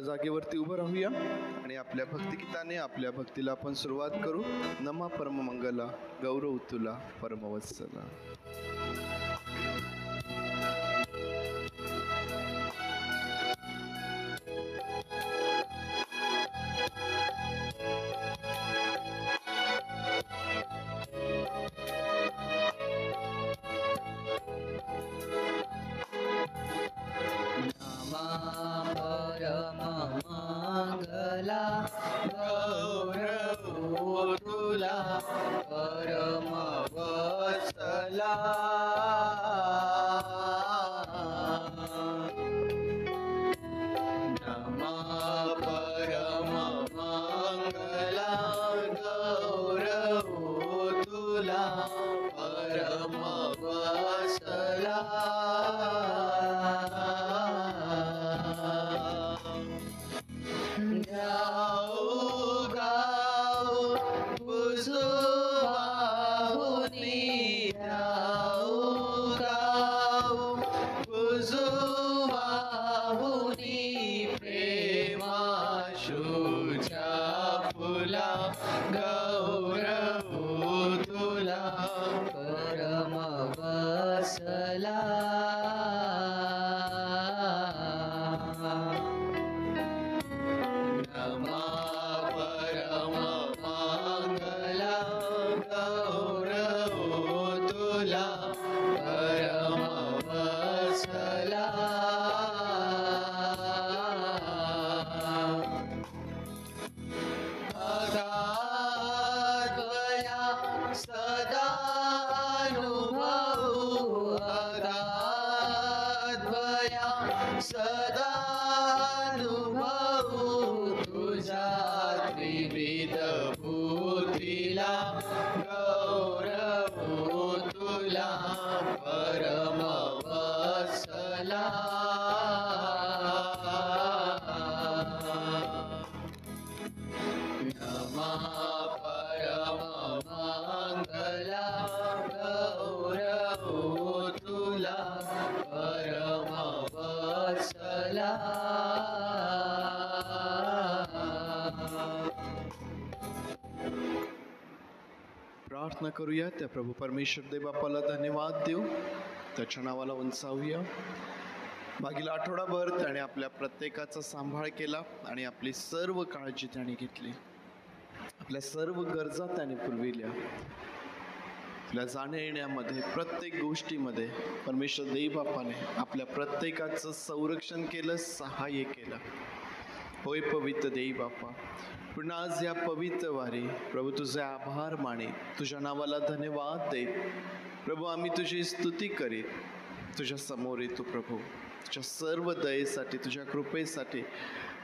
आपल्या जागेवरती उभं राहूया आणि आपल्या भक्तिगीताने आपल्या भक्तीला आपण सुरुवात करू. नमा परममंगला गौरव तुला परमवत्सला. परममंगला गौरव तुला परमवत्सला. नमः परममंगला गौरव तुला परमवत्सला. गौरव तुला परमवत्सला. नमः परममंगला गौरव तुला परमवत्सला. सदानुभवू तुझा त्रिविध बुद्धीला गौरव तुला परमवत्सला. नमः परममंगला गौरव तुला परमवत्सला. प्रार्थना करूया. त्या प्रभू परमेश्वर देव बाप्पाला धन्यवाद देऊ, त्याच्या नावाला उंचावूया. मागील आठवडाभर त्याने आपल्या प्रत्येकाचा सांभाळ केला आणि आपली सर्व काळजी त्याने घेतली. आपल्या सर्व गरजा त्याने पुरविल्या. आपल्या जाण्या येण्यामध्ये प्रत्येक गोष्टीमध्ये परमेश्वर देव बाप्पाने आपल्या प्रत्येकाचं संरक्षण केलं, सहाय्य केलं. होय पवित्र देव बाप्पा, पुन्हा आज या पवित्र वारी प्रभू तुझे आभार माने, तुझ्या नावाला धन्यवाद देत प्रभू आम्ही तुझी स्तुती करीत तुझ्या समोर येतो. प्रभू तुझ्या सर्व दयेसाठी, तुझ्या कृपेसाठी,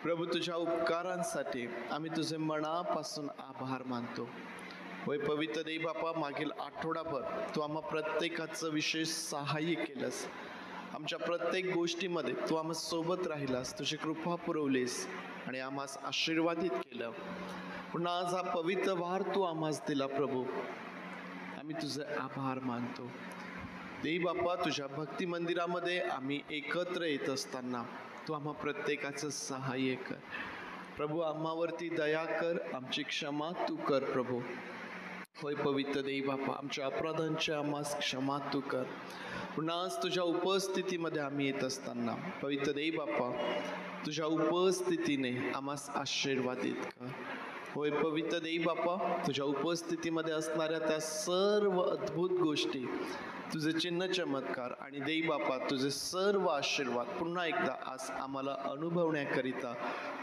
प्रभू तुझ्या उपकारांसाठी आम्ही तुझे मनापासून आभार मानतो. होय पवित्र देव बाप्पा, मागील आठवडाभर तू आम्हा प्रत्येकाचं विशेष सहाय्य केलंस. आमच्या प्रत्येक गोष्टीमध्ये तू आम्हा सोबत राहिलास, तुझी कृपा पुरवलीस आणि आम्हास आशीर्वादित केलं. पुन्हा आज हा पवित्र वार तू आम्हास दिला. प्रभू आम्ही तुझे आभार मानतो. देव बाप्पा, तुझ्या भक्ती मंदिरामध्ये आम्ही एकत्र येत असताना तू आम्हा प्रत्येकाचं सहाय्य कर. प्रभू आम्हावरती दया कर, आमची क्षमा तू कर. प्रभू होय पवित्र देव बाप्पा, आमच्या अपराधांची आम्हास क्षमा तू कर. पुन्हा आज तुझ्या उपस्थितीमध्ये आम्ही येत असताना पवित्र देव बाप्पा, तुझ्या उपस्थितीने आम्हास आशीर्वादित कर. होय पवित्र देव बाप्पा, तुझ्या उपस्थितीमध्ये असणाऱ्या त्या सर्व अद्भुत गोष्टी, तुझे चिन्ह चमत्कार आणि देव बाप्पा तुझे सर्व आशीर्वाद पुन्हा एकदा आज आम्हाला अनुभवण्याकरिता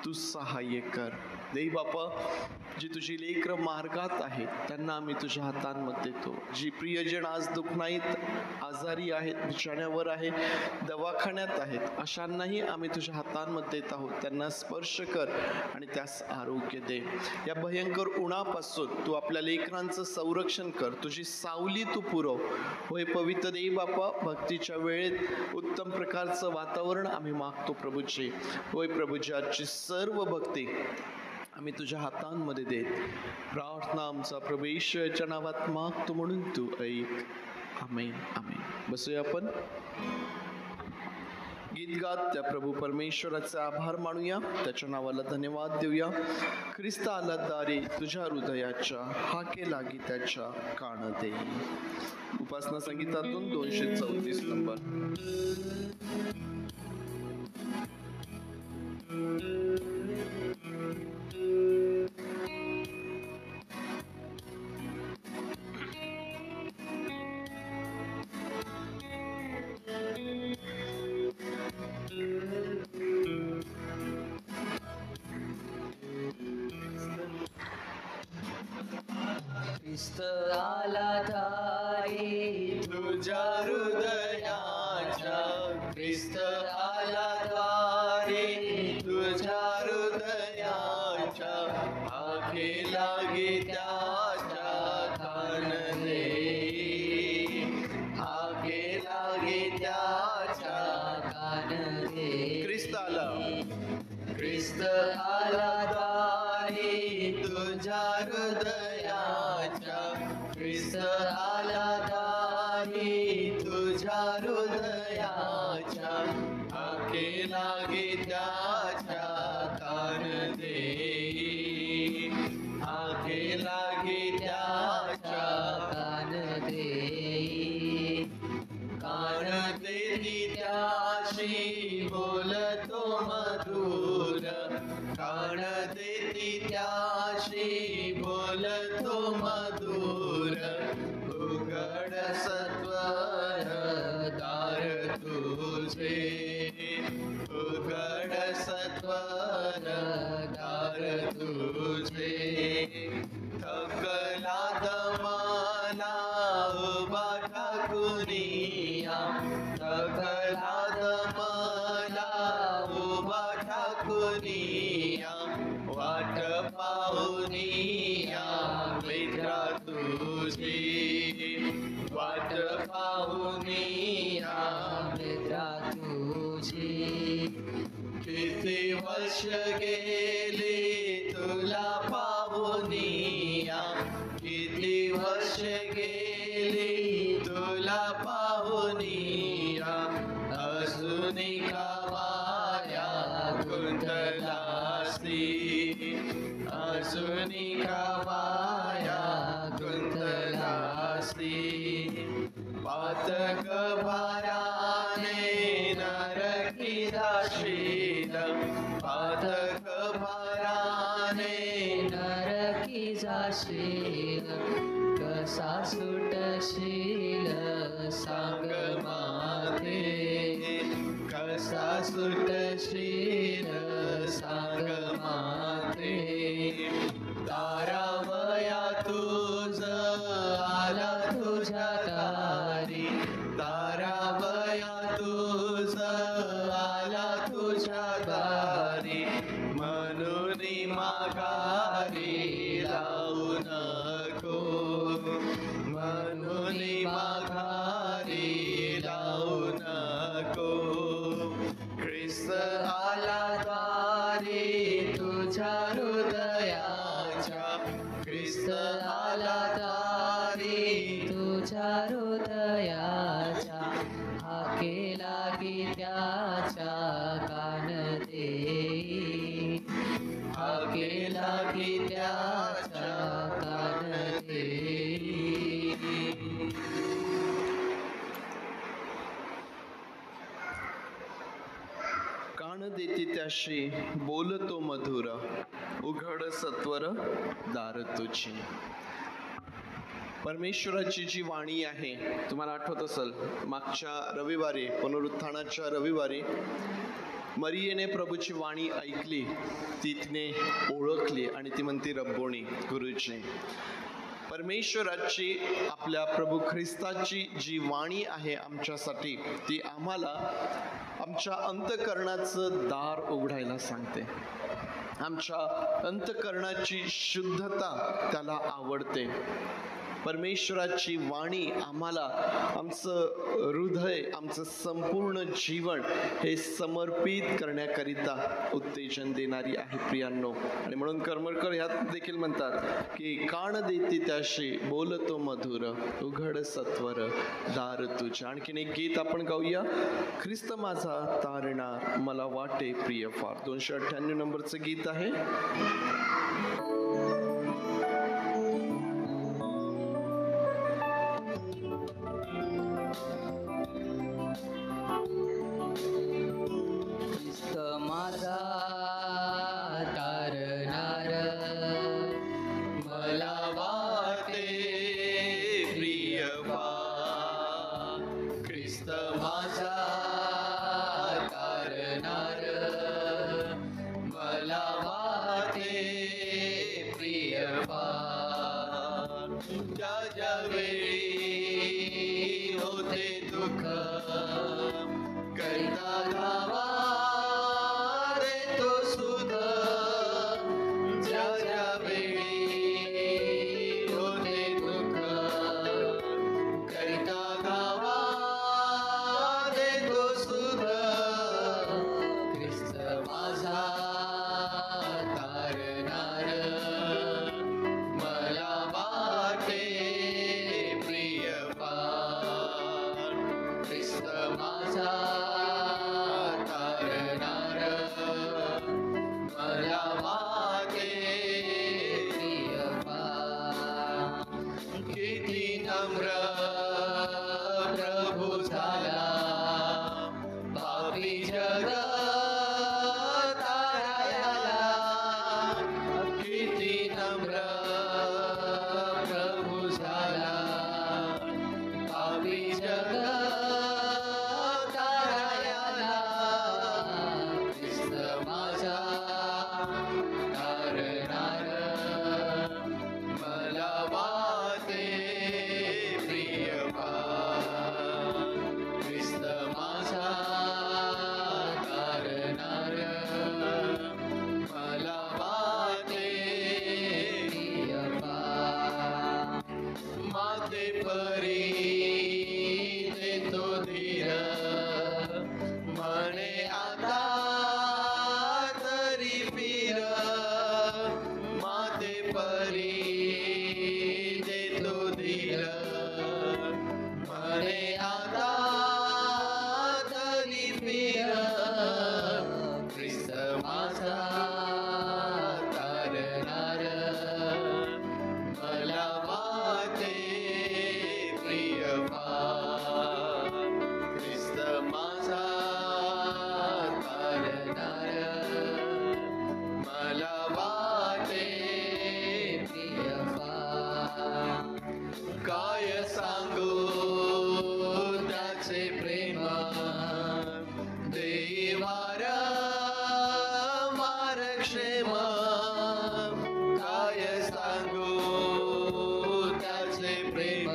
तू सहाय्य कर. देव बाप्पा, जी तुझी लेकरं मार्गात आहेत त्यांना आम्ही तुझ्या हातांमध्ये देतो. जी प्रियजन आज दुखनाईत, आजारी आहेत, बिछाण्यावर आहे, दवाखान्यात आहेत, अशांनाही आम्ही तुझ्या हातांमध्ये देत आहोत. त्यांना स्पर्श कर आणि त्यास आरोग्य दे. या भयंकर उन्हापासून तू आपल्या लेकरांचं संरक्षण कर. तुझी सावली तू पुरव. होय पवित्र देव बाप्पा, भक्तीच्या वेळेत उत्तम प्रकारचं वातावरण आम्ही मागतो. प्रभूची होय प्रभूची आजची सर्व भक्ती आम्ही तुझ्या हातांमध्ये देत प्रार्थना आमचा प्रभू येशूच्या नावात मागतो म्हणून तू ऐक. आमेन आमेन. बसूया आपण. गीत गात त्या प्रभू परमेश्वराचे आभार मानूया, त्याच्या नावाला धन्यवाद देऊया. ख्रिस्त आला दारी तुझ्या हृदयाच्या, हाके लागी त्याच्या कान देई. उपासना संगीतातून 234 नंबर. ख्रिस्त आला दारी तुझ्या हृदयाच्या, ख्रिस्त आला दारी तुझ्या हृदयाच्या, हाके लागे त्याच्या कान देई, हाके लागे त्याच्या कान देई. ख्रिस्त आला, ख्रिस्त आला दारी तुझ्या हृदयाच्या, ख्रिस्त आला दारी तुझ्या हृदयाच्या, हाके लागे त्याच्या कान देई, हाके लागे त्याच्या कान देई. कान देती त्याशी बोलतो मधुर, कान देती त्याशी बोलतो मधुर, उघड सत्वर दार तुझे, उघड सत्वर दार तुझे. थकला दमाला उभा ठाकुरिया, थकला दमाला उभा ठाकुरिया, वाट पाहुनिया मित्रा तुझी, वाट पाहुनिया मित्रा तुझी. किती वर्ष गेली तुला पाहुनिया, किती वर्ष गेली तुला पाहुनिया, अजूनी का माया गुंतलासी, अजूनी का माया गुंतलासी. पातक भाराने नरकी जाशील, पातक भाराने नरकी जाशील, कसा सुटशील सांग माते, कसा सुटशील सांग माते. तारावया तुझ आला तुझ्या दारी, तारावया तुझ आला तुझ्या दारी, म्हणून माघारी लावू नको, म्हणून माघारी लावू नको. ख्रिस्त आला दारी तुझ्या हृदयाच्या, ख्रिस्त आला दारी तुझ्या हृदयाच्या, हाके लागी त्याच्या कान देई, हाके लागी त्याच्या कान देई. कान देती त्याशी बोलतो मधुर, उघड सत्वर दार तुझी. परमेश्वराची जी वाणी आहे, तुम्हाला आठवत असेल मागच्या रविवारी, पुनरुत्थानाच्या रविवारी मरियेने प्रभूची वाणी ऐकली, ती तिने ओळखली आणि ती म्हणती रब्बोनी, गुरुजी. परमेश्वराची, आपल्या प्रभू ख्रिस्ताची जी वाणी आहे आमच्यासाठी, ती आम्हाला आमच्या अंतःकरणाचं दार उघडायला सांगते. आमच्या अंतःकरणाची शुद्धता त्याला आवडते. परमेश्वराची वाणी आम्हाला आमचं हृदय, आमचं संपूर्ण जीवन हे समर्पित करण्याकरिता उत्तेजन देणारी आहे प्रियांनो. आणि म्हणून करमरकर ह्यात देखील म्हणतात की कान देते त्याशी बोलतो मधुर, उघड सत्वर दार तुझ्या. आणखीन एक गीत आपण गाऊया, ख्रिस्त माझा तारणार मला वाटे प्रिय फार. 298 नंबरचं गीत आहे. ख्रिस्त माझा तारणार मला वाटे प्रिय फार. ख्रिस्त माझा तारणार मला वाटे प्रिय फार. ज्या ज्या वेळी होते दुःख करता धावा देतो सुध. ज्या ज्या वेळी होते दुःख करता धावा देतो सुध. ख्रिस्त माझा तारणार मला वाटे प्रिय फार. ख्रिस्त माझा तारणार मला वाटे प्रिय फार. किती नम्र प्रभू झाला पापी जग तारायाला. किती नम्र प्रभू झाला पापी जग तारायाला. ख्रिस्त माझा तारणार मला वाटे प्रिय फार. ख्रिस्त माझा तारणार मला वाटे प्रिय फार. माते परी देतो धीर म्हणे आता तरी फिर. माते परी देतो धीर म्हणे आता तरी फिर. ख्रिस्त माझा तारणार मला वाटे प्रिय फार. ख्रिस्त माझा तारणार मला वाटे प्रिय फार. काय सांगू त्याचे प्रेम देवार मार क्षेम. काय सांगू त्याचे प्रेम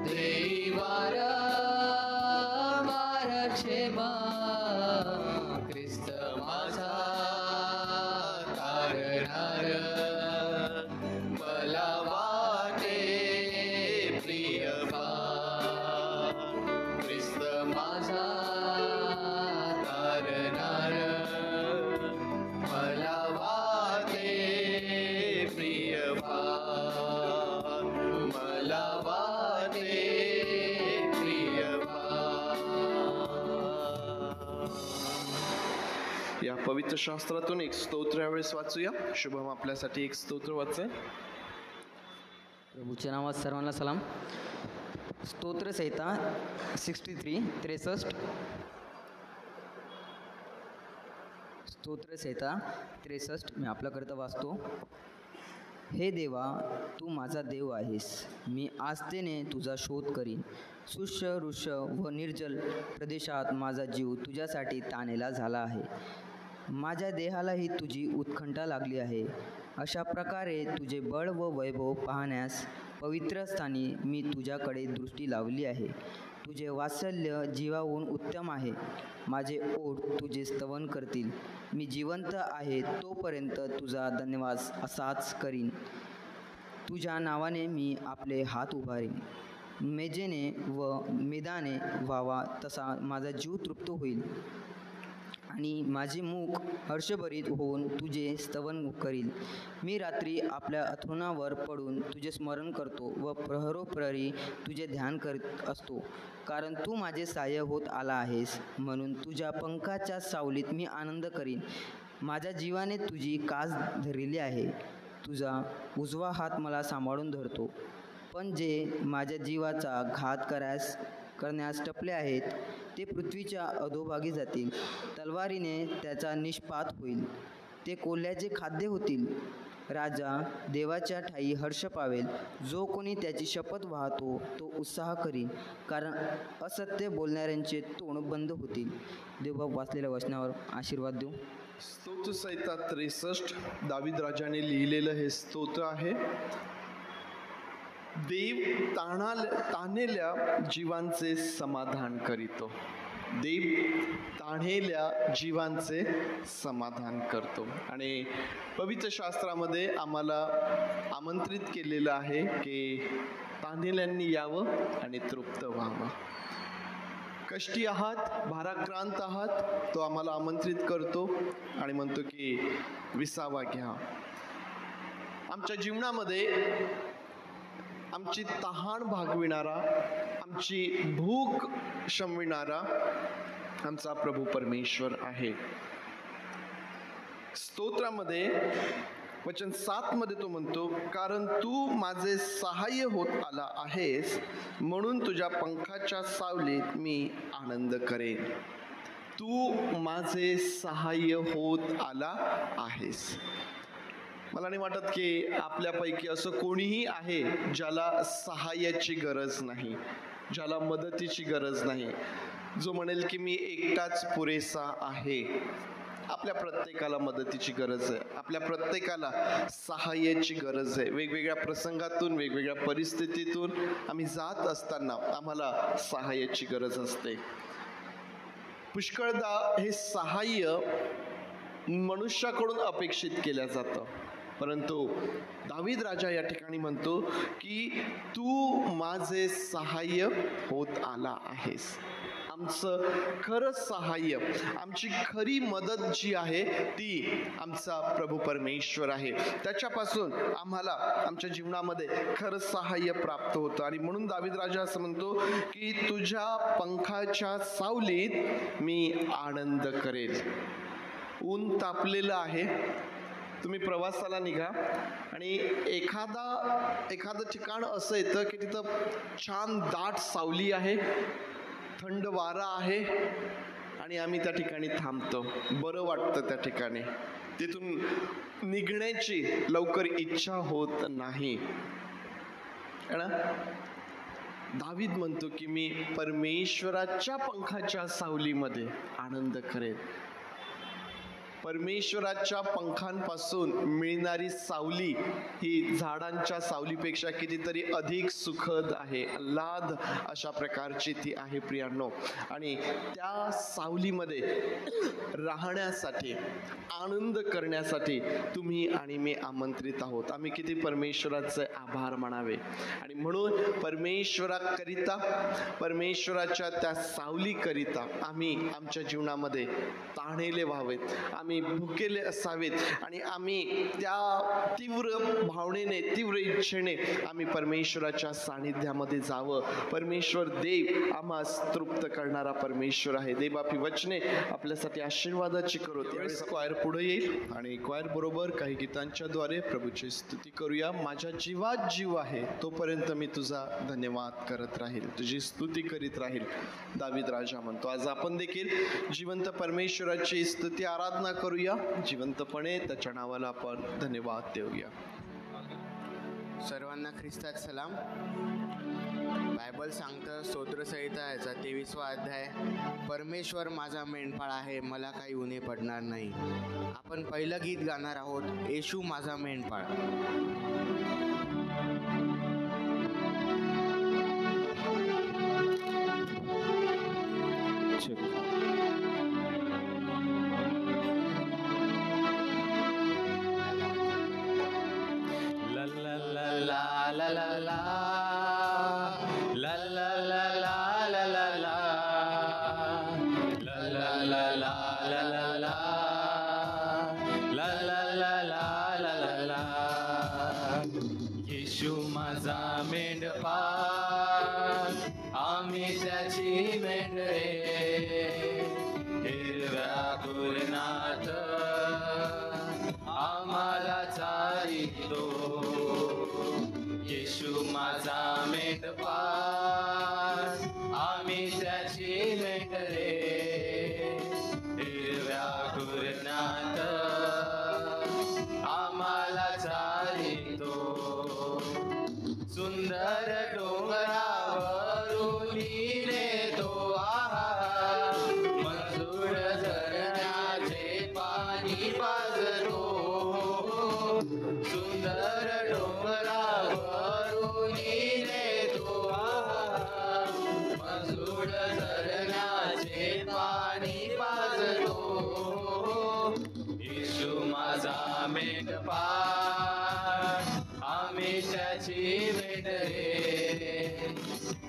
देवार मार क्षेम. ख्रिस्त माझा तारणार मला वाटे प्रिय फार. ख्रिस्त माझा तारणार मला वाटे प्रिय फार. मला वाटे प्रिय फार. या पवित्र शास्त्रातून एक स्तोत्र यावेळेस वाचूया. शुभम आपल्यासाठी एक स्तोत्र वाचय. प्रभूच्या नावात सर्वांना सलाम. स्तोत्रसंहिता 63 स्तोत्रसंहिता 63 मी आपल्याकरता वाचतो. हे देवा, तू माझा देव आहेस. मी आस्थेने तुझा शोध करीन. शुष्य ऋष्य व निर्जल प्रदेशात माझा जीव तुझ्यासाठी ताणेला झाला आहे. माझ्या देहालाही तुझी उत्कंठा लागली आहे. अशा प्रकारे तुझे बळ व वैभव पाहण्यास पवित्र स्थानी मी तुझ्याकडे दृष्टी लावली आहे. तुझे वात्सल्य जीवाहून उत्तम आहे. माझे ओठ तुझे स्तवन करतील. मी जिवंत आहे तोपर्यंत तुझा धन्यवाद असाच करीन. तुझ्या नावाने मी आपले हात उभारीन. मेजेने व मेदाने व्हावा तसा माझा जीव तृप्त होईल आणि माझे मुख हर्षभरीत होऊन तुझे स्तवन करील. मी रात्री आपल्या अंथरुणावर पडून तुझे स्मरण करतो व प्रहरोप्रहरी तुझे ध्यान करीत असतो. कारण तू माझे सहाय्य होत आला आहेस, म्हणून तुझ्या पंखाच्या सावलीत मी आनंद करीन. माझ्या जीवाने तुझी कास धरली आहे, तुझा उजवा हात मला सांभाळून धरतो. पण जे माझ्या जीवाचा घात करण्यास टपले आहेत ते पृथ्वीच्या अधोभागी जातील. तलवारीने त्याचा निष्पात होईल, ते कोल्ह्याचे खाद्य होतील. राजा देवाच्या ठायी हर्ष पावेल. जो कोणी त्याची शपथ वाहतो तो उत्साह करीन, कारण असत्य बोलणाऱ्यांचे तोंड बंद होतील. देवबाप वाचलेल्या वचनावर आशीर्वाद देऊ. स्तोत्रसंहिता 63 दावीद राजाने लिहिलेलं हे स्तोत्र आहे. देव ताणेल्या जीवांचे समाधान करीतो. देव ताणेल्या जीवांचे समाधान करतो. आणि पवित्र शास्त्रामध्ये आम्हाला आमंत्रित केलेलं आहे की ताणेल्यांनी यावं आणि तृप्त व्हावं. कष्टी आहात, भाराक्रांत आहात, तो आम्हाला आमंत्रित करतो आणि म्हणतो की विसावा घ्या. आमच्या जीवनामध्ये आमची तहान भागविणारा, आमची भूक शमविणारा आमचा प्रभू परमेश्वर आहे. स्तोत्रामध्ये वचन 7 मध्ये तो म्हणतो, कारण तू माझे सहाय्य होत आला आहेस, म्हणून तुझ्या पंखाच्या सावलीत मी आनंद करेन. तू माझे सहाय्य होत आला आहेस. मला नाही वाटत की आपल्यापैकी असं कोणीही आहे ज्याला सहाय्याची गरज नाही, ज्याला मदतीची गरज नाही, जो म्हणेल की मी एकटाच पुरेसा आहे. आपल्या प्रत्येकाला मदतीची गरज आहे, आपल्या प्रत्येकाला सहाय्याची गरज आहे. वेगवेगळ्या प्रसंगातून, वेगवेगळ्या परिस्थितीतून आम्ही जात असताना आम्हाला सहाय्याची गरज असते. पुष्कळदा हे सहाय्य मनुष्याकडून अपेक्षित केलं जातं, परंतु दावीद राजा या ठिकाणी म्हणतो की तू माझे सहाय्य होत आला आहेस. आमचं खरं सहाय्य, आमची खरी मदत जी आहे ती आमचा प्रभू परमेश्वर आहे. त्याच्यापासून आम्हाला आमच्या जीवनामध्ये खरं सहाय्य प्राप्त होतं. आणि म्हणून दावीद राजा असं म्हणतो की तुझ्या पंखाच्या सावलीत मी आनंद करेल. ऊन तापलेलं आहे, तुम्ही प्रवासाला निघा आणि एखादं ठिकाण असं येतं की तिथं छान दाट सावली आहे, थंड वारा आहे आणि आम्ही त्या ठिकाणी थांबतो. बरं वाटतं त्या ठिकाणी, तिथून निघण्याची लवकर इच्छा होत नाही. दावीद म्हणतो की मी परमेश्वराच्या पंखाच्या सावलीमध्ये आनंद करेन. परमेश्वराच्या पंखांपासून मिळणारी सावली ही झाडांच्या सावलीपेक्षा कितीतरी अधिक सुखद आहे, आल्हाद अशा प्रकारची ती आहे प्रियांनो. आणि त्या सावलीमध्ये राहण्यासाठी, आनंद करण्यासाठी तुम्ही आणि मी आमंत्रित आहोत. आम्ही किती परमेश्वराचे आभार मानावे. आणि म्हणून परमेश्वराकरिता, परमेश्वराच्या त्या सावलीकरिता आम्ही आमच्या जीवनामध्ये ताणेले व्हावेत, आम्ही भुकेले असावेत आणि आम्ही त्या तीव्र भावनेने, तीव्र इच्छेने आम्ही परमेश्वराच्या सानिध्यामध्ये जावं. परमेश्वर देव आम्हास तृप्त करणारा परमेश्वर आहे. देवापी वचने आपल्यासाठी आशीर्वादाची करू. त्यावेळेस क्वायर पुढे येईल आणि क्वायर बरोबर काही गीतांच्या द्वारे प्रभूची स्तुती करूया. माझ्या जीवात जीव आहे तोपर्यंत मी तुझा धन्यवाद करत राहील, तुझी स्तुती करीत राहील, दावीद राजा म्हणतो. आज आपण देखील जिवंत परमेश्वराची स्तुती आराधना करूया. जिवंतपणे त्याच्या नावाला आपण धन्यवाद देऊया. सर्वांना ख्रिस्तात सलाम. बायबल सांगतं स्तोत्रसंहिता याचा 23वा अध्याय, परमेश्वर माझा मेंढपाळ आहे, मला काही उणे पडणार नाही. आपण पहिलं गीत गाणार आहोत, येशू माझा मेंढपाळ. ला ला ला ला ला ला ला ला ला ला ला. येशू माझा मेंढपाळ, आम्ही त्याची मेंढरे, हिरव्या कुरणात आम्हाला चारितो. येशू माझा मेंढपाळ, आम्ही त्याची मेंढरे, हिरव्या कुरणात आम्हाला चारितो. सुंदर डोंगरावरून नेतो आहा, मंजूळ झरण्याचे पाणी पाजतो. सुंदर डोंगरावरून नेतो आहा, मंजूळ झरण्याचे पाणी पाजतो. येशू माझा मेंढपाळ, आम्ही त्याची मेंढरे,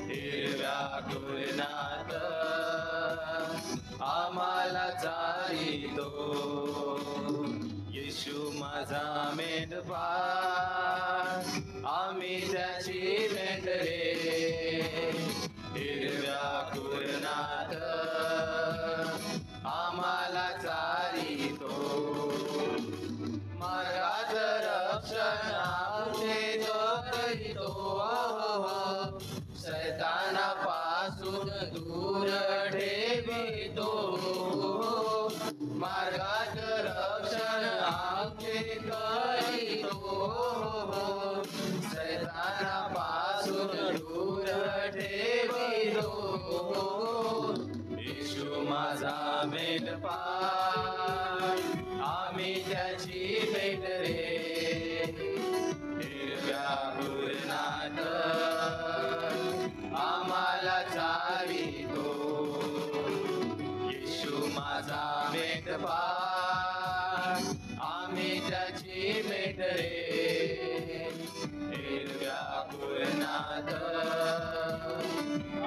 हिरव्या कुरणात आम्हाला चारितो. येशू माझा मेंढपाळ, आम्ही त्याची मेंढरे, हिरव्या कुरणात आम्हाला चारितो. मार्गात रक्षण आमचे तो करीतो, शैतानापासून दूर ठेवितो. मार्गात रक्षण आमचे करीतो, शैतानापासून दूर ठेवितो. येशू माझा मेंढपाळ, आम्ही त्याची मेंढरे, हिरव्या कुरणात आम्हाला चारितो. येशू माझा मेंढपाळ, आम्ही त्याची मेंढरे, हिरव्या कुरणात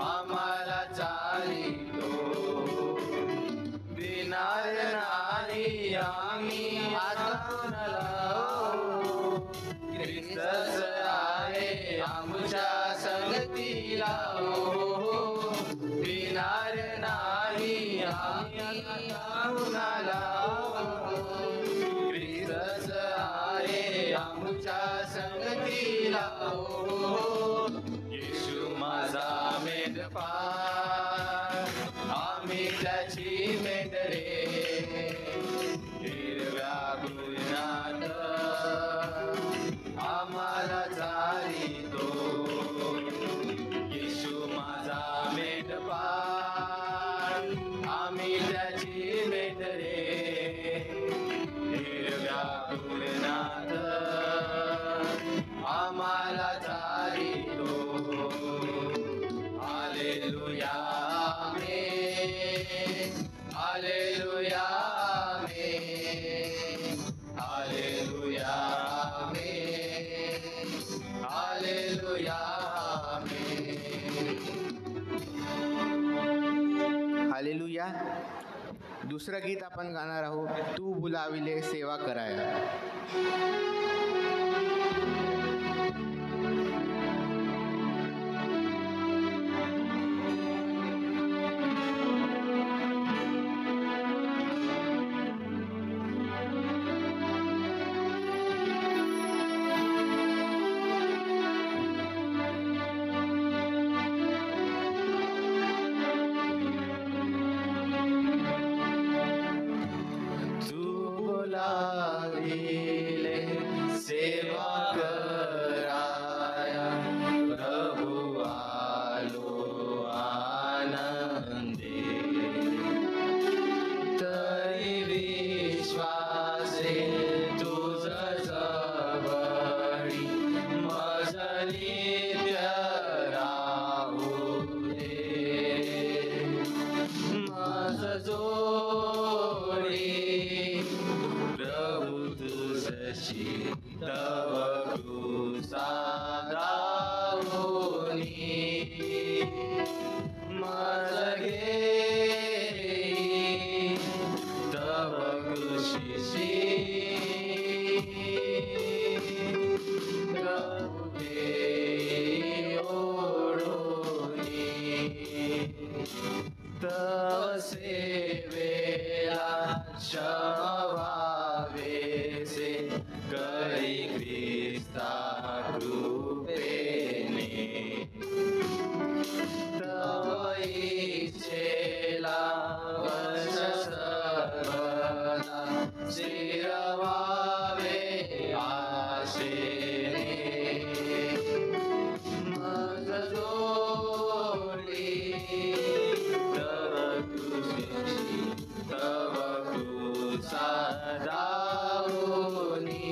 आम्हाला चारितो. विणार नाही आम्ही आत्मला, ख्रिस्तच आहे आमच्या संगतीला. विणार नाही आम्ही आत्मला, ख्रिस्तच आहे आमच्या संगतीला. येशू माझा मेंढपाळ, आम्ही त्याची मेंढरे, हिरव्या कुरणात आम्हाला चारितो. येशू माझा मेंढपाळ, आम्ही त्याची मेंढरे, हिरव्या कुरणात आम्हाला चारितो. Hallelujah amen, hallelujah amen, hallelujah amen, hallelujah amen. Hallelujah. दुसरं गीत आपण गाणार आहोत, तू बुलाविले सेवा करायला. बुलाविले सेवा कराया, प्रभु आलो आनंदे. तरी विश्वासे तुझ जवळी मज नित्य राहू दे. मज जोडी प्रभु तुझशी तव कृसा दावोनी. मज घेई तव कृषीशी से करी ख्रिस्ता कृपेने तव इच्छेला वश सर्वदा स्थिर व्हावे आशेने मज जोडी तव कृपेशी तव कृसा दावोनी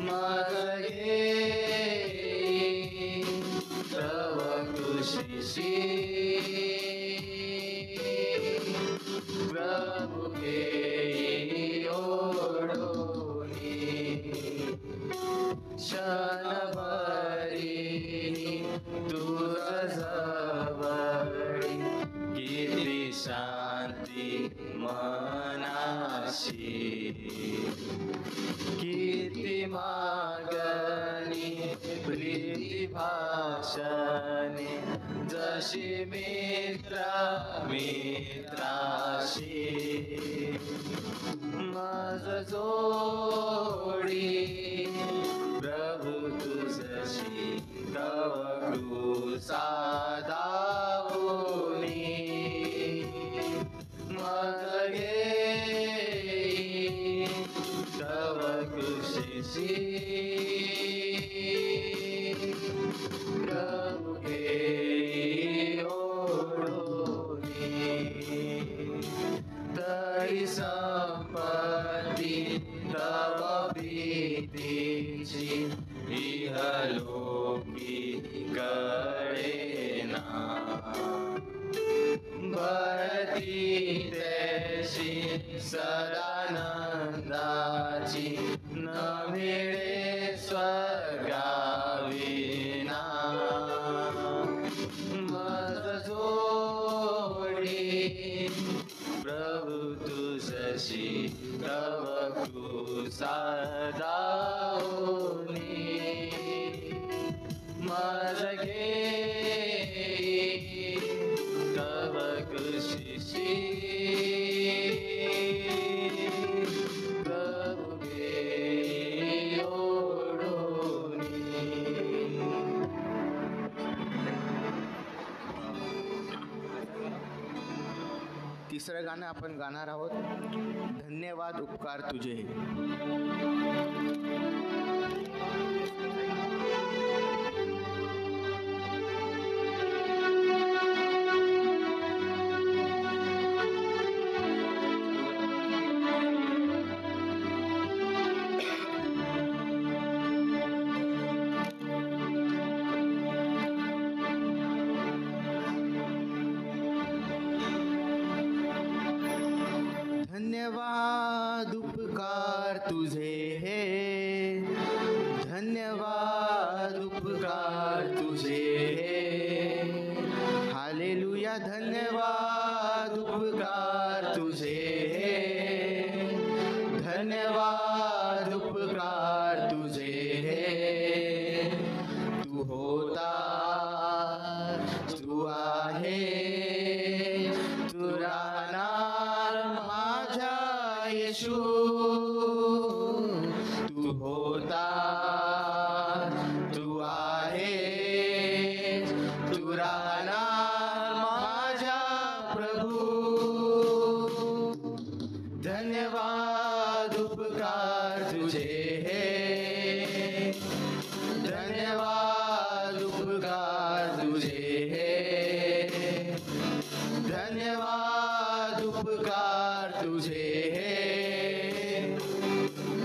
मज घेई तव कृषिशी प्रभु घेई ओढोनी क्षणभरी तुझ जवळी किती शांती मनाशी किती मागणी प्रीती भाषणे जशी मित्रा मित्राशी मज जोडी प्रभु तुझशी तव कृसा दावोनी मज घेई तव कृषिशी प्रभु घेई ओढोनी तरी संपत्ती तव प्रीतीची इहलोकी कळेना भरती तैशी सदानंदाची न मिळे स्वर्गाविना मज जोडी प्रभु तुझशी तव कृसा दावोनी मज घेई तव कृषिशी प्रभु घेई ओढोनी तिसरं गाणं आपण गाणार आहोत धन्यवाद उपकार तुझे. धन्यवाद उपकार तुझे हे धन्यवाद उपकार तुझे हे हालेलुया धन्यवाद उपकार तुझे हे धन्यवाद उपकार तुझे हे तू होता तू आहे तू राहणार माझा येशू तू होता तू आहे तू राहणार माझा प्रभू धन्यवाद उपकार तुझे हे धन्यवाद उपकार तुझे हे धन्यवाद उपकार तुझे हे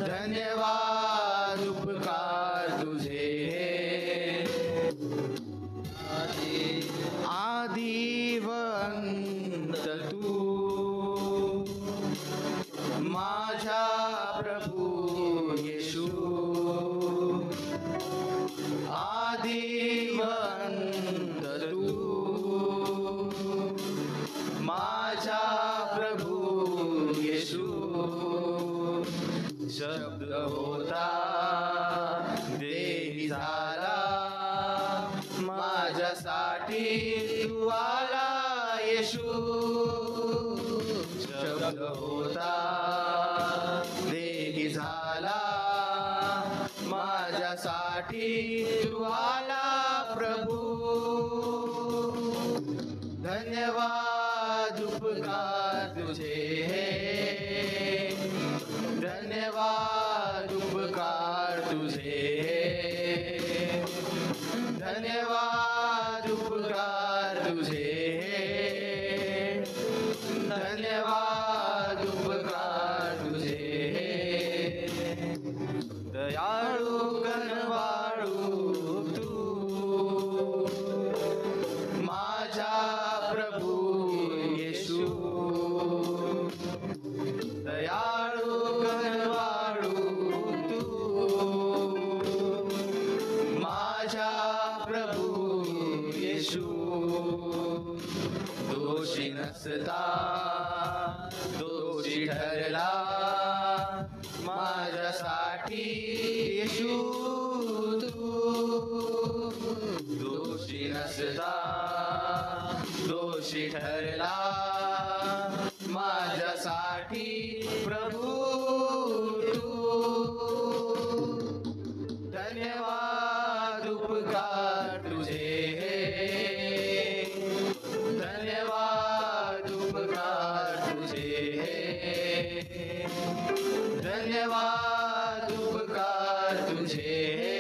धन्यवाद उपकार तुझे हे आदि व अंत तू माझा प्रभू येशू आदि व अंत तू माझा प्रभू येशू शब्द होता देही झाला माझ्यासाठी तू आला येशू शब्द होता देही झाला, माझ्यासाठी तू आला प्रभू. धन्यवाद उपकार तुझे हे, धन्यवाद उपकार तुझे हे, धन्यवाद उपकार तुझे हे, धन्यवाद उपकार तुझे हे. दयाळू कनवाळू तू, माझा प्रभू येशू. दयाळू कनवाळू तू, माझा प्रभू येशू. दोषी नसता दोषी ठरला माझ्यासाठी येशू तू. दोषी नसता दोषी ठरला माझ्यासाठी प्रभू तू. धन्यवाद उपकार तुझे हे, धन्यवाद उपकार तुझे हे, धन्यवाद उपकार तुझे हे,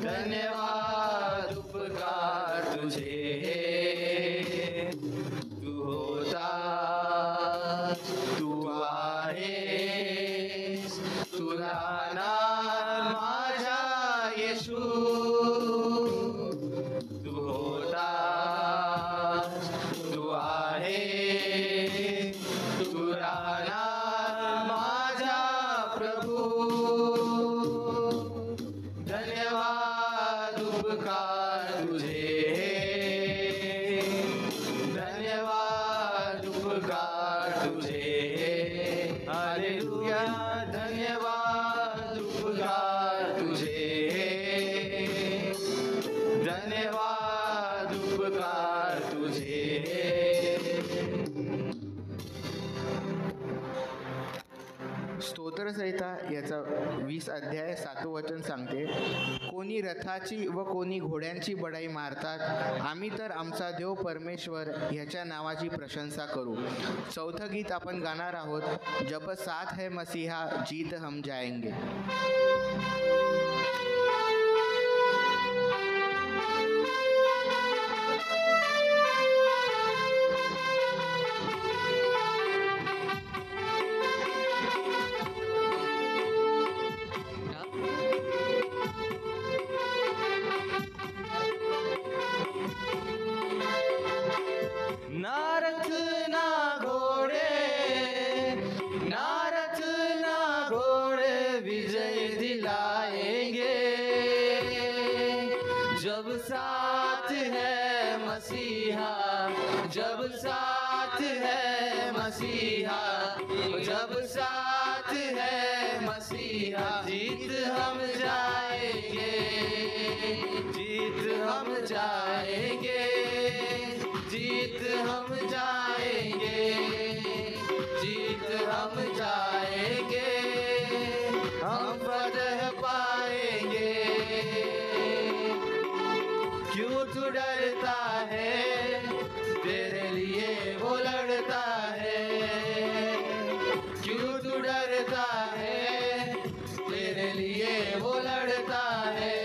धन्यवाद उपकार तुझे हे. तू होता तू आहेस, तू राहणार माझा येशू. तू होता तू आहेस, तू राहणार माझा प्रभू. धन्यवाद उपकार तुझे हे, धन्यवाद उपकार तुझे हे. हालेलुया. धन्यवाद उपकार तुझे हे, धन्यवाद उपकार तुझे हे. स्तोत्रसंहिता याचा 20 अध्याय 7 वचन सांगते, कोणी रथाची व कोणी घोड्यांची बढाई मारतात, आम्ही तर आमचा देव परमेश्वर ह्याच्या नावाची प्रशंसा करू. 4थं गीत आपण गाणार आहोत, जब साथ है मसीहा जीत हम जाएंगे. ना रथ ना घोड़े, ना रथ ना घोड़े विजय दिलाएंगे, जब साथ है मसीहा, जब साथ है मसीहा, जब साथ है मसीहा, जीत हम जाएंगे, जीत हम जाएंगे, जीत हम जाएंगे, जीत हम जाएंगे, हम फतह पाएंगे. क्यों तू डरता है, तेरे लिए वो लड़ता है. क्यों तू डरता है, तेरे लिए वो लड़ता है.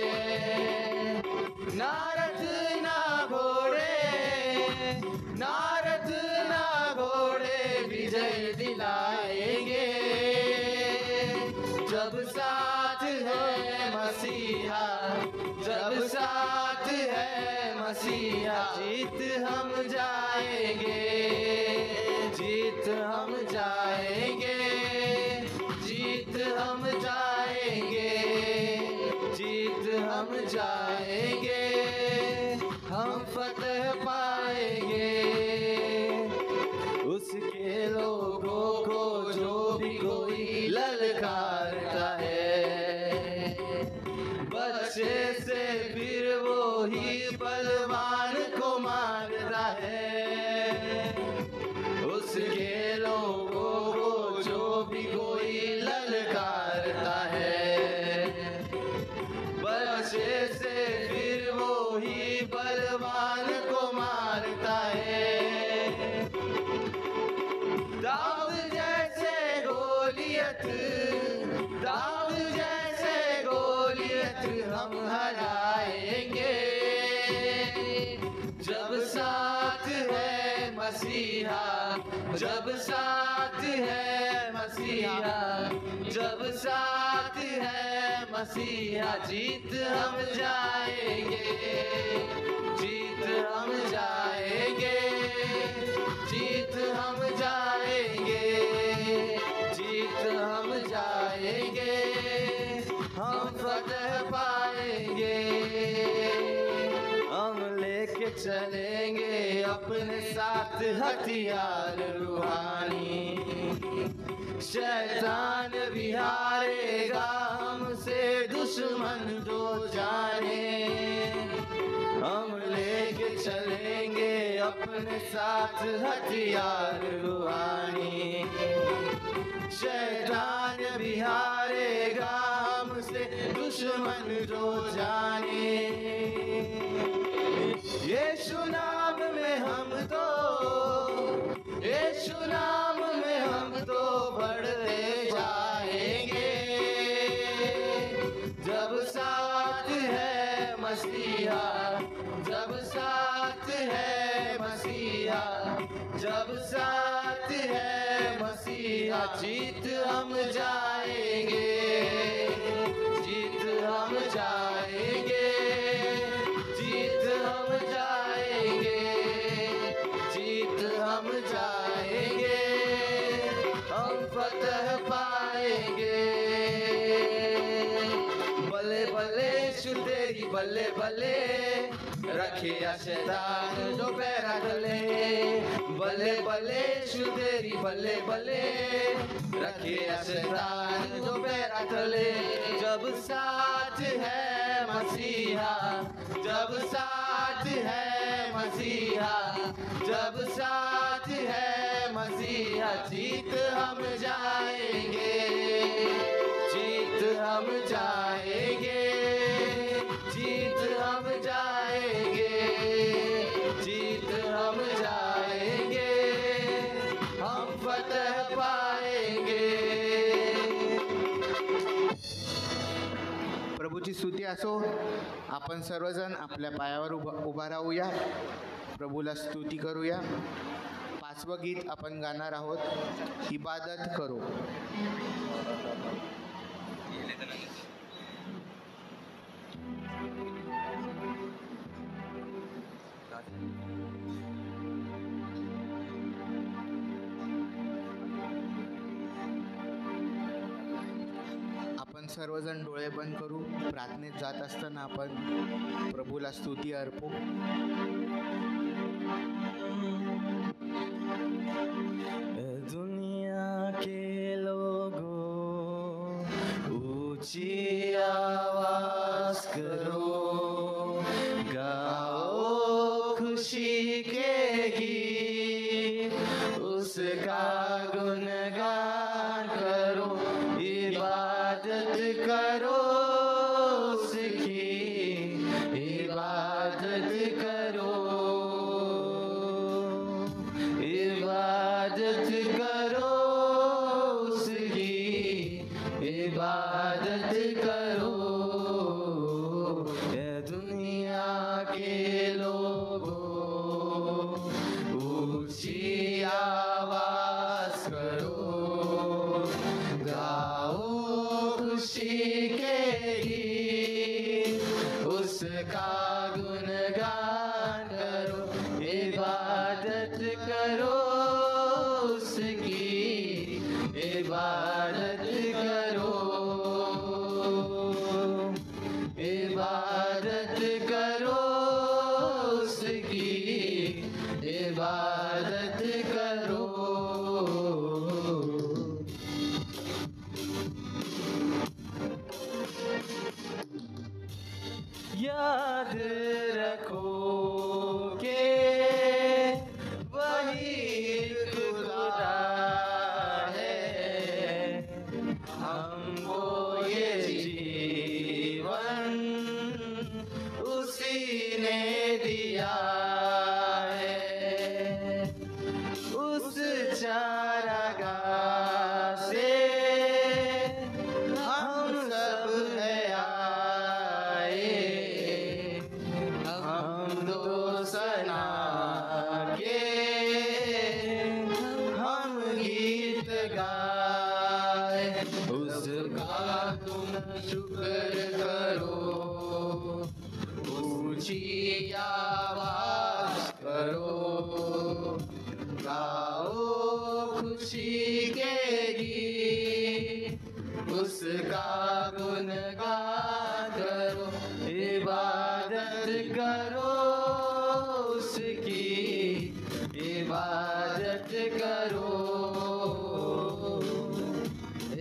ना रथ ना घोड़े, ना रथ ना घोड़े विजय दिलाएंगे, जब साथ है मसीहा, जब साथ है मसीहा, जीत हम जाएंगे, जीत हम जाएंगे, जीत हम जाएंगे, जीत हम जाएंगे, हम फतह पाएंगे. उसके लोगों को जो भी कोई ललकारता है, बच्चे से फिर वो ही बलवान को मारता है. उसके लोगों को जो भी कोई ललकारता है, बच्चे से फिर वो ही बलवान को मारता है। दाऊद जैसे गोलियत, दाऊद जैसे गोलियत हम हराएंगे, जब साथ है मसीहा, जब साथ है मसीहा, जब साथ है मसीहा, जीत हम जाएंगे, जीत हम जाएंगे, जीत हम जाएंगे, जीत हम जाएंगे, हम फतह पाएंगे। हम लेके चलेंगे अपने साथ हथियार रूहानी, शैतान भी हारेगा हमसे दुश्मन जो जाने। हम लेके चलेंगे अपने साथ हथियार रूहानी, शैतान भी हारेगा हमसे दुश्मन जो जाने। यीशु नाम में हम तो, यीशु नाम में हम तो बढ़ते जाएंगे, जब साथ है मसीहा, जब साथ है मसीहा, जब साथ है मसीहा, जीत हम जाएंगे, जीत हम जाएंगे, जीत हम जाएंगे, जीत हम जाएंगे, हम फतह पाएंगे। बल्ले बल्ले यीशु तेरी बल्ले बल्ले, रखिया शैतान जो पैरा डले। बल्ले बल्ले यीशु तेरी बल्ले बल्ले, रखिया शैतान जो पैरा डले। जब साथ है मसीहा, जब साथ है मसीहा, जब साथ है मसीहा, जीत हम जाएंगे, जीत हम जाएंगे, जीत हम जाएंगे, जीत हम जाएंगे, हम फतह पाएंगे। प्रभूची स्तुती असो. आपण सर्वजण आपल्या पायावर उभा राहूया, प्रभूला स्तुती करूया. 5वं गीत आपण गाणार आहोत, इबादत करो. आपण सर्वजण डोळे बंद करू. प्रार्थनेत जात असताना आपण प्रभूला स्तुती अर्पू. दुनिया के लोगों ऊंची आवाज करो, गाओ खुशी के गीत, उसका गुणगान करो, इबादत करो उसकी, इबादत करो, इबादत करो उसकी, इबादत करो. ये दुनिया के लोगों ऊंची आवाज करो, गाओ खुशी के गीत, उसका गुणगान करो, इबादत करो उसकी, इबादत करो, इबादत करो उसकी, इबादत करो. उसका तुम शुक्र करो, ऊंची आवाज करो, गाओ खुशी के गीत, उसका गुणगान करो, इबादत करो उसकी, इबादत करो,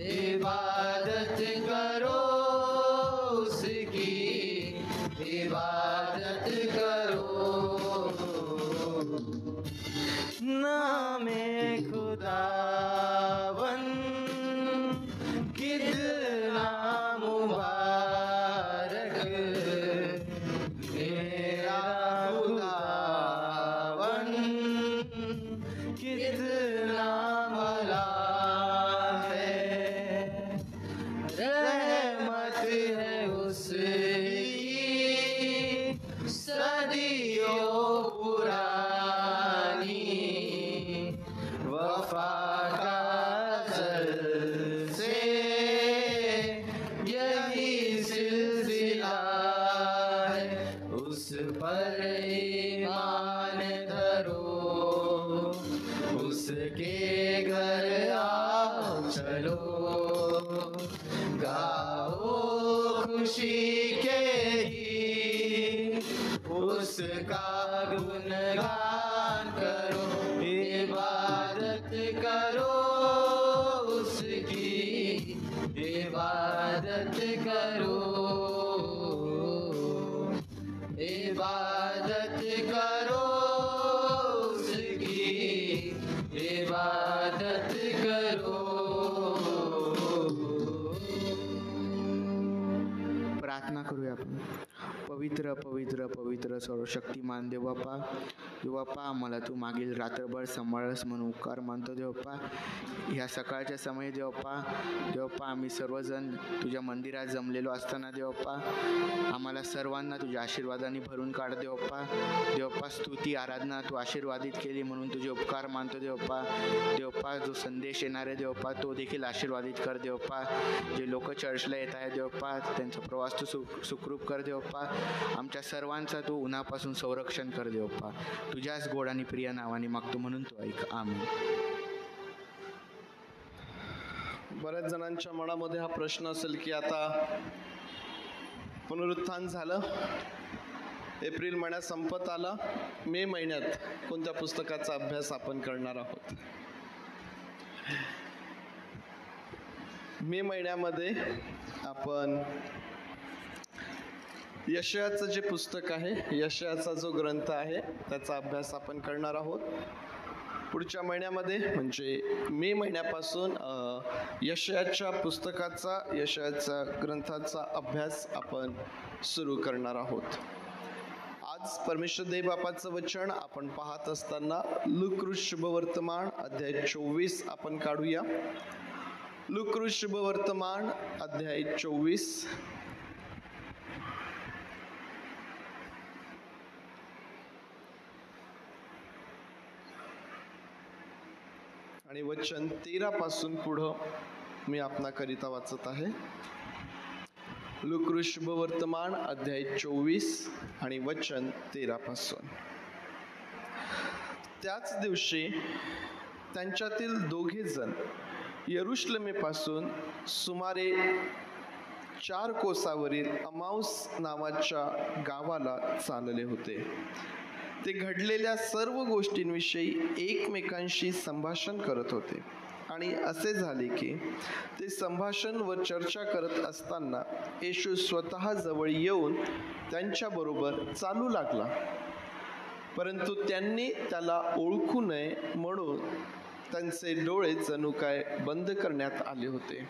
इबादत करो उसकी, इबादत करो। नामे खुदावन कितना मुबारक, मेरा खुदावन कितना भला है, रहमत है उसकी सदियों पुरानी, वफा का अज़ल से यही सिलसिला है, उस पर ईमान धरो, उसके घर आओ चलो, गाओ खुशी के गीत, उसका गुणगान करो, इबादत करो उसकी, इबादत करो, इबादत करो उसकी, इबादत करो। प्रार्थना करूया आपण. पवित्र पवित्र पवित्र सर्वशक्तिमान देवबापा, देवबापा आम्हाला तू मागील रात्रभर सांभाळस म्हणून उपकार मानतो देवबापा. ह्या सकाळच्या समयी देवबापा, देवबापा आम्ही सर्वजण तुझ्या मंदिरात जमलेलो असताना देवबापा, आम्हाला सर्वांना तुझ्या आशीर्वादाने भरून काढ देवबापा. देवबापा स्तुती आराधना तू आशीर्वादित केली म्हणून तुझे उपकार मानतो देवबापा. देवबापा जो संदेश येणार आहे देवबापा तो देखील आशीर्वादित कर देवबापा. जे लोक चर्चला येत आहेत देवबापा त्यांचा प्रवास तू सुखरूप कर देवबापा. आमच्या सर्वांचा तू उन्हापासून संरक्षण कर देवबापा. तुझ्याच गोड आणि प्रिय नावाने मागतो म्हणून तू ऐक. आमेन. बऱ्याच जणांच्या मनामध्ये हा प्रश्न असेल की आता पुनरुत्थान झालं, एप्रिल महिना संपत आला, मे महिन्यात कोणत्या पुस्तकाचा अभ्यास आपण करणार आहोत. मे महिन्यामध्ये आपण यशायाचं जे पुस्तक आहे, यशायाचा जो ग्रंथ आहे त्याचा अभ्यास आपण करणार आहोत. पुढच्या महिन्यामध्ये म्हणजे मे महिन्यापासून यशायाच्या पुस्तकाचा, यशायाच्या ग्रंथाचा अभ्यास आपण सुरू करणार आहोत. आज परमेश्वर देव बापाचं वचन आपण पाहत असताना लूका शुभवर्तमान अध्याय 24 आपण काढूया. लूका शुभवर्तमान अध्याय 24 आणि वचन 13 पासून पुढं मी आपणाकरिता वाचत आहे. लूका शुभवर्तमान अध्याय 24 आणि वचन 13 पासून. त्याच दिवशी त्यांच्यातील दोघे जण यरुशलेमेपासून सुमारे 4 कोसावरील अमाउस नावाच्या गावाला चालले होते. ते घडलेल्या सर्व गोष्टींविषयी एकमेकांशी संभाषण करत होते. आणि असे झाले की ते संभाषण व चर्चा करत असताना येशू स्वतः जवळ येऊन त्यांच्याबरोबर चालू लागला. परंतु त्यांनी त्याला ओळखू नये म्हणून त्यांचे डोळे जणू काय बंद करण्यात आले होते.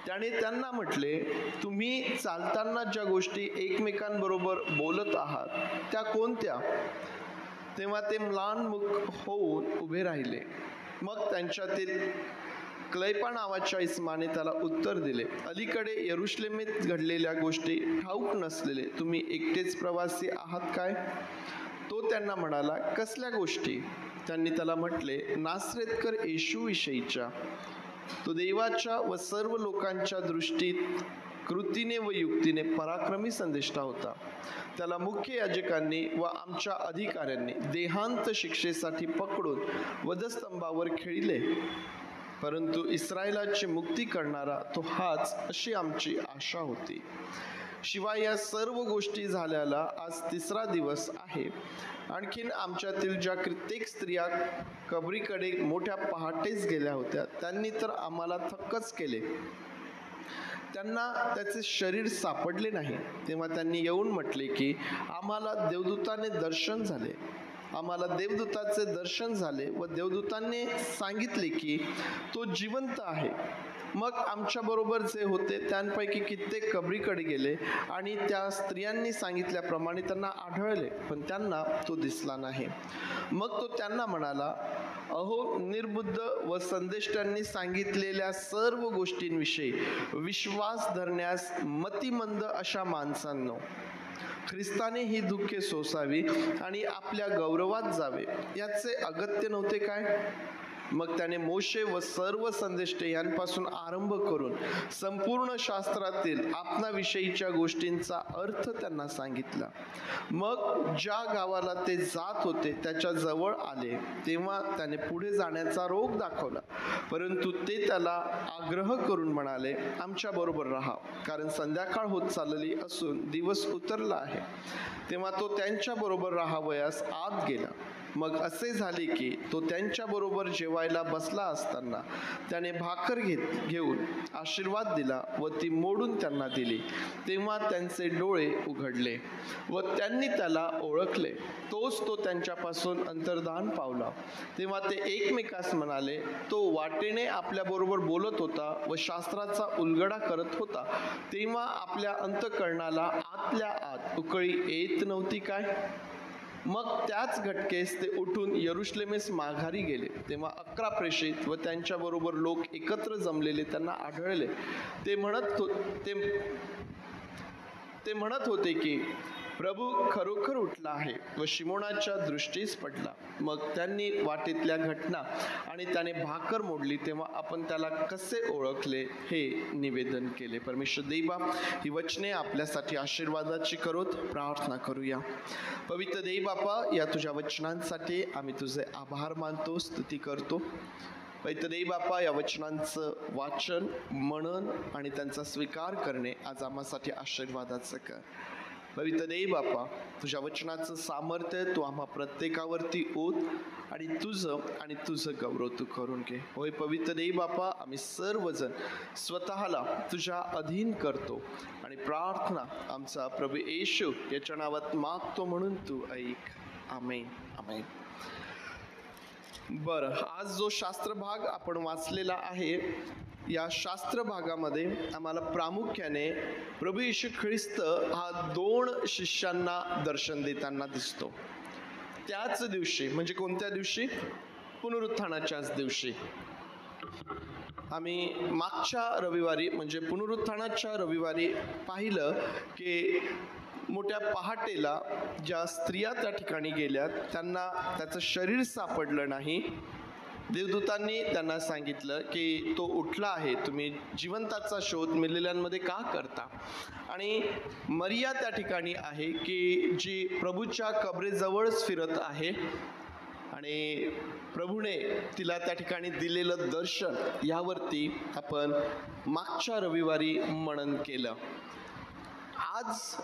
त्याने त्यांना म्हटले, तुम्ही चालताना ज्या गोष्टी एकमेकांबरोबर बोलत आहात त्या कोणत्या? तेव्हा ते म्लानमुख होऊन उभे राहिले. मग त्यांच्यातील क्लैपा नावाच्या इस्माने त्याला उत्तर दिले, अलीकडे यरुशलेमेत घडलेल्या गोष्टी ठाऊक नसलेले तुम्ही एकटेच प्रवासी आहात काय? तो त्यांना म्हणाला, कसल्या गोष्टी? त्यांनी त्याला म्हटले, नासरेतकर येशू विषयीच्या. तो देवाच्या व सर्व लोकांच्या दृष्टीत कृतीने व युक्तीने पराक्रमी संदेष्टा होता. त्याला मुख्य याजकांनी व आमच्या अधिकाऱ्यांनी देहांत शिक्षेसाठी पकडून वधस्तंभावर खिळले. परंतु इस्रायलाची मुक्ती करणारा तो हाच, अशी आमची आशा होती. शिवाय या सर्व गोष्टी झाल्याला आज 3रा दिवस आहे. आणखीन आमच्यातील ज्या कित्येक स्त्रिया कबरीकडे मोठ्या पहाटेच गेल्या होत्या, त्यांनी तर आम्हाला थक्कच केले. त्यांना त्याचे शरीर सापडले नाही. तेव्हा त्यांनी येऊन म्हटले की आम्हाला देवदूताने दर्शन झाले. आम्हाला देवदूताचे दर्शन झाले व देवदूतांनी सांगितले की तो जिवंत आहे. मग आमच्या बरोबर जे होते त्यांपैकी कित्येक कबरीकडे गेले आणि त्या स्त्रियांनी सांगितल्याप्रमाणे त्यांना आढळले, पण त्यांना तो दिसला नाही. मग तो त्यांना म्हणाला, अहो निर्बुद्ध व संदेष्टांनी सांगितलेल्या सर्व गोष्टींविषयी विश्वास धरण्यास मतिमंद अशा माणसांनो, ख्रिस्ताने ही दुःखे सोसावी आणि आपल्या गौरवात जावे, याचे अगत्य नव्हते काय? मग त्याने मोशे व सर्व संदेष्टे यांपासून आरंभ करून संपूर्ण शास्त्रातील आपणाविषयीच्या गोष्टींचा अर्थ त्यांना सांगितला. मग ज्या गावाला ते जात होते त्याच्या जवळ आले तेव्हा त्याने पुढे जाण्याचा रोग दाखवला. परंतु ते त्याला आग्रह करून म्हणाले, आमच्या बरोबर राहा, कारण संध्याकाळ होत चालली असून दिवस उतरला आहे. तेव्हा तो त्यांच्या बरोबर राहावयास आत गेला. मग असे झाले की तो त्यांच्या बरोबर जेवायला बसला असताना त्याने भाकर घेऊन आशीर्वाद दिला व ती मोडून त्यांना दिली. तेव्हा त्यांचे डोळे उघडले व त्यांनी त्याला ओळखले. तोच तो त्यांच्यापासून अंतर्धान पावला. तेव्हा ते एकमेकास म्हणाले, तो वाटेने आपल्या बरोबर बोलत होता व शास्त्राचा उलगडा करत होता, तेव्हा आपल्या अंतःकरणाला आतल्या आत उकळी येत नव्हती काय? मग त्याच घटकेस ते उठून यरुशलेमेस माघारी गेले. तेव्हा 11 प्रेषित व त्यांच्याबरोबर लोक एकत्र जमलेले त्यांना आढळले. ते म्हणत होते की प्रभू खरोखर उठला आहे व शिमोनाच्या दृष्टीस पडला. मग त्यांनी वाटेतल्या घटना आणि त्याने भाकर मोडली तेव्हा आपण त्याला कसे ओळखले हे निवेदन केले. परमेश्वर देवा, ही वचने आपल्यासाठी आशीर्वादाची करोत. प्रार्थना करूया. पवित्र देव बापा, या तुझ्या वचनांसाठी आम्ही तुझे आभार मानतो, स्तुती करतो. पवित्र देव बापा, या वचनांचं वाचन, मनन आणि त्यांचा स्वीकार करणे आज आम्हासाठी आशीर्वादाचं कर. पवित्र देव बापा, तुझ्या वचनाचं सामर्थ्य तू आम्हा प्रत्येकावरती ओत आणि तुझं गौरव तू करून घे. होय पवित्र देव बापा, आम्ही सर्वजण स्वतःला तुझ्या अधीन करतो आणि प्रार्थना आमचा प्रभू येशू याच्या नावात मागतो म्हणून तू ऐक. आमेन. आमेन. बरं, आज जो शास्त्रभाग आपण वाचलेला आहे, या शास्त्र भागामध्ये आम्हाला प्रामुख्याने प्रभू येशू ख्रिस्त हा 2 शिष्यांना दर्शन देताना दिसतो. त्याच दिवशी, म्हणजे कोणत्या दिवशी? पुनरुत्थानाच्याच दिवशी. आम्ही मागच्या रविवारी म्हणजे पुनरुत्थानाच्या रविवारी पाहिलं की मोठ्या पहाटेला ज्या स्त्रिया त्या ठिकाणी गेल्यात त्यांना त्याचं शरीर सापडलं नाही. देवदूतांनी त्यांना सांगितलं की तो उठला आहे, तुम्ही जिवंताचा शोध मेलेल्यांमध्ये का करता? आणि मरिया त्या ठिकाणी आहे की जी प्रभूच्या कबरेजवळच फिरत आहे आणि प्रभूने तिला त्या ठिकाणी दिलेलं दर्शन यावरती आपण मागच्या रविवारी मनन केलं. आज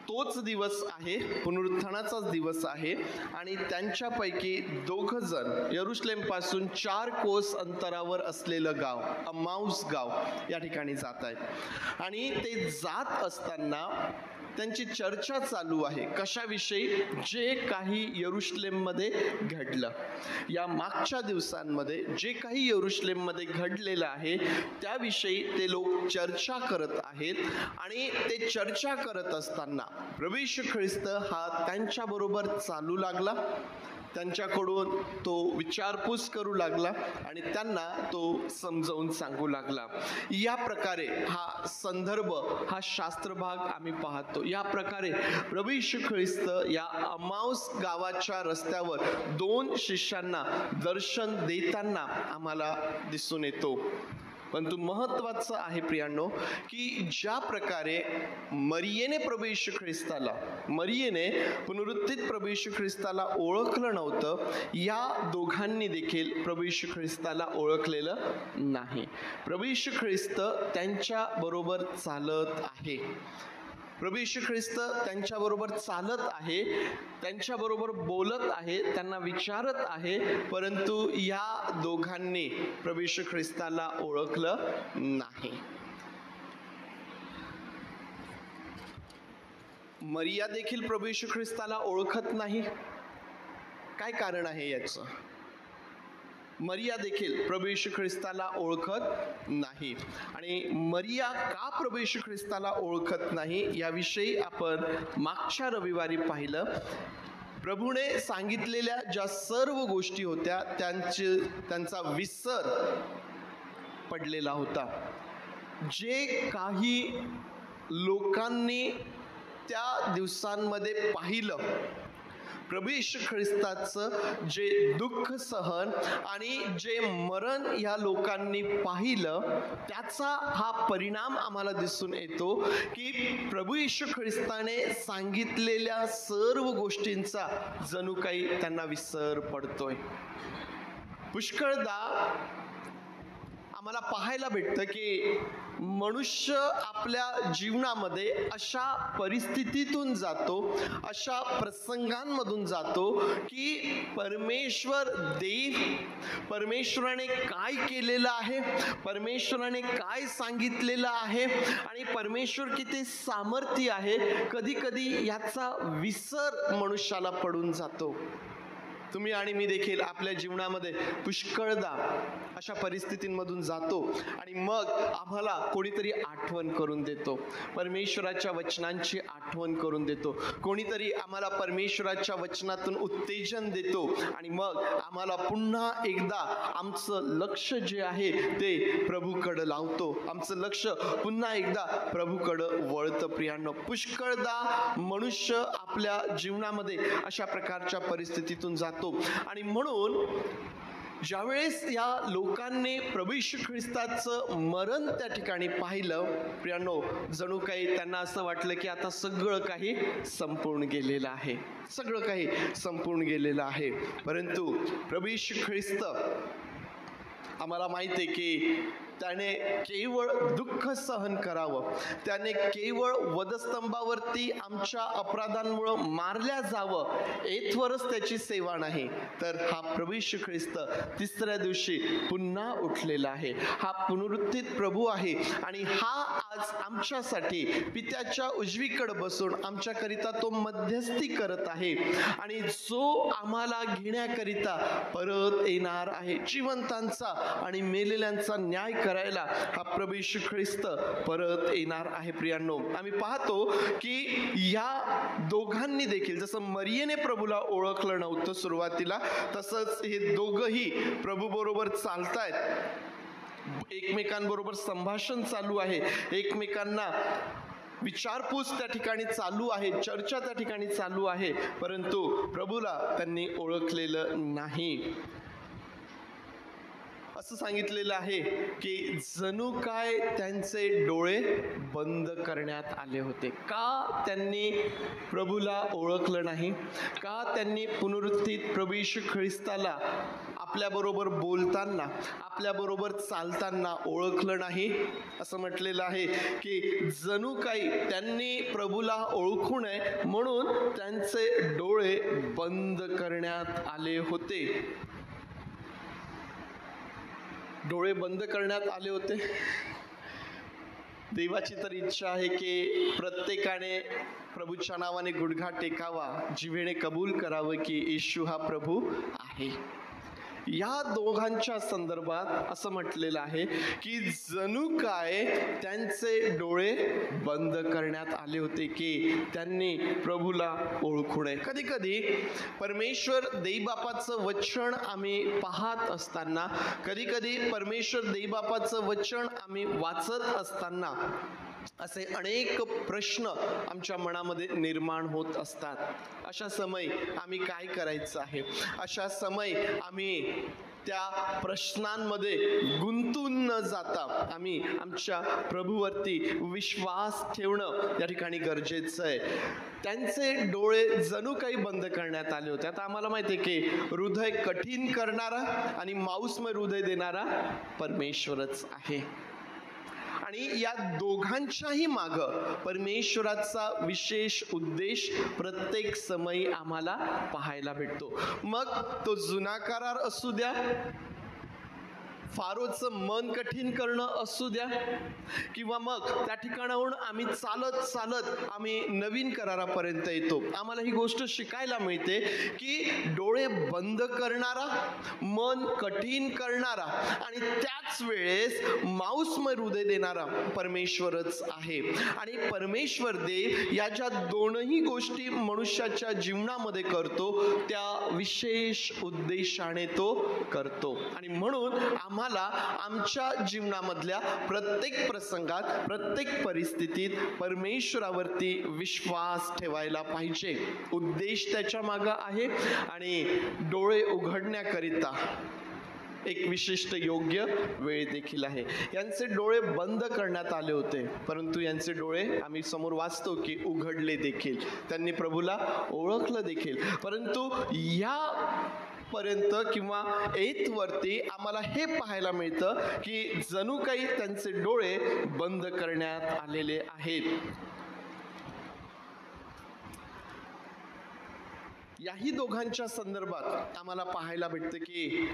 तोच दिवस आहे, पुनरुत्थानाचाच दिवस आहे आणि त्यांच्यापैकी 2 जण यरुशलेमपासून 4 कोस अंतरावर असलेलं गाव, अम्माऊस गाव या ठिकाणी जात आहेत. आणि ते जात असताना त्यांची चर्चा चालू आहे कशाविषयी? जे काही यरुशलेममध्ये घडलं, या मागच्या दिवसांमध्ये जे काही यरुशलेममध्ये घडलेलं आहे त्याविषयी ते लोक चर्चा करत आहेत. आणि ते चर्चा करत असताना प्रभू येशू ख्रिस्त हा त्यांच्याबरोबर चालू लागला, त्यांच्याकडून तो विचारपूस करू लागला आणि त्यांना तो समजावून सांगू लागला. या प्रकारे हा संदर्भ, हा शास्त्रभाग आम्ही पाहतो. या प्रकारे प्रभू येशू ख्रिस्त या अम्माऊस गावाच्या रस्त्यावर 2 शिष्यांना दर्शन देताना आम्हाला दिसून येतो. परंतु महत्त्वाचं आहे प्रियांनो की ज्या प्रकारे मरियेने प्रभू येशू ख्रिस्ताला पुनरुत्थित प्रभू येशू ख्रिस्ताला ओळखलं नव्हतं, या दोघांनी देखील प्रभू येशू ख्रिस्ताला ओळखलेलं नाही. प्रभू येशू ख्रिस्त त्यांच्या बरोबर चालत आहे. प्रभू येशू ख्रिस्त त्यांच्याबरोबर चालत आहे, त्यांच्याबरोबर बोलत आहे, त्यांना विचारत आहे, परंतु या दोघांनी प्रभू येशू ख्रिस्ताला ओळखलं नाही. मरिया देखील प्रभू येशू ख्रिस्ताला ओळखत नाही. काय कारण आहे याचं? मरिया देखील प्रभू येशू ख्रिस्ताला ओळखत नाही. आणि मरिया का प्रभू येशू ख्रिस्ताला ओळखत नाही याविषयी आपण मागच्या रविवारी पाहिलं. प्रभूने सांगितलेल्या ज्या सर्व गोष्टी होत्या त्यांचा विसर पडलेला होता. जे काही लोकांनी त्या दिवसांमध्ये पाहिलं, प्रभू येशू ख्रिस्ताचं जे दुःख सहन आणि जे मरण या लोकांनी पाहिलं, त्याचा हा परिणाम आम्हाला दिसून येतो की प्रभू येशू ख्रिस्ताने सांगितलेल्या सर्व गोष्टींचा जणू काही त्यांना विसर पडतोय. पुष्कळदा आम्हाला पाहायला भेटतं की मनुष्य आपल्या जीवनामध्ये अशा परिस्थितीतून जातो, अशा प्रसंगांमधून जातो की परमेश्वराने काय केलेलं आहे, परमेश्वराने काय सांगितलेलं आहे आणि परमेश्वर किती सामर्थ्य आहे, कधी कधी याचा विसर मनुष्याला पडून जातो. तुम्ही आणि मी देखील आपल्या जीवनामध्ये पुष्कळदा अशा परिस्थितींमधून जातो आणि मग आम्हाला कोणीतरी आठवण करून देतो, परमेश्वराच्या वचनांची आठवण करून देतो, कोणीतरी आम्हाला परमेश्वराच्या वचनातून उत्तेजन देतो आणि मग आम्हाला पुन्हा एकदा आमचं लक्ष जे आहे ते प्रभूकडं लावतो, आमचं लक्ष पुन्हा एकदा प्रभूकडं वळतं. प्रियांनो, पुष्कळदा मनुष्य आपल्या जीवनामध्ये अशा प्रकारच्या परिस्थितीतून जातो. आणि म्हणून ज्यावेळेस या लोकांनी प्रभू येशू ख्रिस्ताचं मरण त्या ठिकाणी पाहिलं, प्रियांनो, जणू काही त्यांना असं वाटलं की आता सगळं काही संपूर्ण गेलेलं आहे, सगळं काही संपूर्ण गेलेलं आहे. परंतु प्रभू येशू ख्रिस्त, आम्हाला माहिती आहे की त्याने केवळ दुःख सहन करावं, त्याने केवळ वधस्तंभावरती आमच्या अपराधांमुळं मारल्या जावं, येथवरच त्याची सेवा नाही, तर हा प्रभू येशू ख्रिस्त तिसऱ्या दिवशी पुन्हा उठलेला आहे. हा पुनरुत्थित प्रभू आहे आणि हा आज आमच्यासाठी पित्याच्या उजवीकडे बसून आमच्याकरिता तो मध्यस्थी करत आहे आणि जो आम्हाला घेण्याकरिता परत येणार आहे. जिवंतांचा आणि मेलेल्यांचा न्याय करायला हा प्रभू येशू ख्रिस्त परत येणार आहे. प्रियांनो, आम्ही पाहतो की या दोघांनी देखील, जसं मरियेने प्रभूला ओळखलं नव्हतं सुरुवातीला, तसंच हे दोघंही प्रभू बरोबर चालतायत, एकमेकांबरोबर संभाषण चालू आहे, एकमेकांना विचारपूस त्या ठिकाणी चालू आहे, चर्चा त्या ठिकाणी चालू आहे, परंतु प्रभूला त्यांनी ओळखलेलं नाही. असं सांगितलेलं आहे की जणू काय त्यांचे डोळे बंद करण्यात आले होते. का त्यांनी प्रभूला ओळखलं नाही? का त्यांनी पुनरुत्थित प्रभू येशू ख्रिस्ताला आपल्याबरोबर बोलताना, आपल्याबरोबर चालताना ओळखलं नाही? असं म्हटलेलं आहे की जणू काही त्यांनी प्रभूला ओळखू नये म्हणून त्यांचे डोळे बंद करण्यात आले होते. डोळे बंद करण्यात आले होते. देवाची तर इच्छा आहे की प्रत्येकाने प्रभूच्या नावाने गुडघा टेकावा, जिभेने कबूल करावं की येशू हा प्रभू आहे. या दोघांच्या संदर्भात असं म्हटलेलं आहे की जणू काय त्यांचे डोळे बंद करण्यात आले होते की त्यांनी प्रभूला ओळखू नये. कधी कधी परमेश्वर देईबापाचं वचन आम्ही पाहत असताना, कधी कधी परमेश्वर देईबापाचं वचन आम्ही वाचत असताना असे अनेक प्रश्न आमच्या मनामध्ये निर्माण होत असतात. अशा समय आम्ही काय करायचं आहे? अशा समय आम्ही त्या प्रश्नांमध्ये गुंतून न जाता आम्ही आमच्या प्रभूवरती विश्वास ठेवणं या ठिकाणी गरजेचं आहे. त्यांचे डोळे जणू काही बंद करण्यात आले होते. आता आम्हाला माहिती आहे की हृदय कठीण करणारा आणि मांसमय हृदय देणारा परमेश्वरच आहे. आणि या दोघांच्याही माग परमेश्वराचा विशेष उद्देश प्रत्येक समयी आम्हाला पाहायला भेटतो. मग तो जुना करार असू द्या, फारोचं मन कठीण करणं असू द्या, किंवा मग त्या ठिकाणाहून आम्ही चालत चालत आम्ही नवीन करारापर्यंत येतो. आम्हाला ही गोष्ट शिकायला मिळते की डोळे बंद करणारा, मन कठीण करणारा आणि त्याच वेळेस मांसमय हृदय देणारा परमेश्वरच आहे. आणि परमेश्वर देव या ज्या दोनही गोष्टी मनुष्याच्या जीवनामध्ये करतो त्या विशेष उद्देशाने तो करतो. आणि म्हणून आम्हाला आमच्या जीवनामधल्या प्रत्येक प्रसंगात, प्रत्येक परिस्थितीत परमेश्वरावरती विश्वास ठेवायला पाहिजे. उद्देश त्याच्या मागे आहे आणि डोळे उघडण्याकरिता एक विशिष्ट योग्य वेळ देखील आहे. यांचे डोळे बंद करण्यात आले होते, परंतु यांचे डोळे आम्ही समोर वाचतो की उघडले देखील. त्यांनी प्रभूला ओळखलं देखील. परंतु या पर्यंत किंवा वरती आम्हाला हे पाहायला मिळतं की जणू काही त्यांचे डोळे बंद करण्यात आलेले आहेत. याही दोघांच्या संदर्भात आम्हाला पाहायला भेटतं की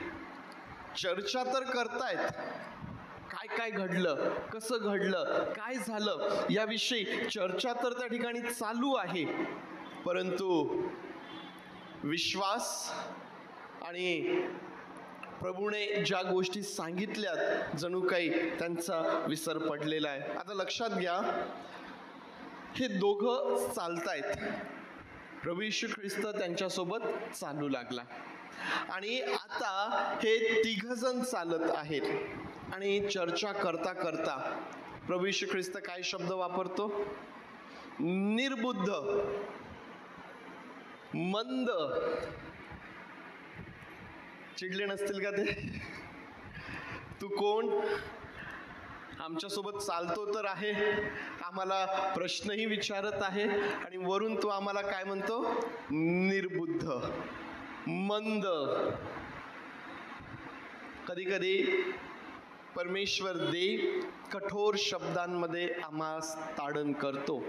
चर्चा तर करतायत, काय काय घडलं, कसं घडलं, काय झालं याविषयी चर्चा तर त्या ठिकाणी चालू आहे, परंतु विश्वास आणि प्रभूने ज्या गोष्टी सांगितल्यात जणू काही त्यांचा विसर पडलेला आहे. आता लक्षात घ्या, हे दोघं चालतायत. प्रभू येशू ख्रिस्त त्यांच्यासोबत चालू लागला आणि आता हे तिघजण चालत आहेत. आणि चर्चा करता करता प्रभू येशू ख्रिस्त काय शब्द वापरतो? निर्बुद्ध, मंद. चिडले नसतील का ते? तू कोण? आमच्यासोबत चालतो तर आहे, आम्हाला प्रश्नही विचारत आहे आणि वरून तू आम्हाला काय म्हणतो? निर्बुद्ध, मंद. कधी कधी परमेश्वर देव कठोर शब्दांमध्ये आम्हास ताडण करतो,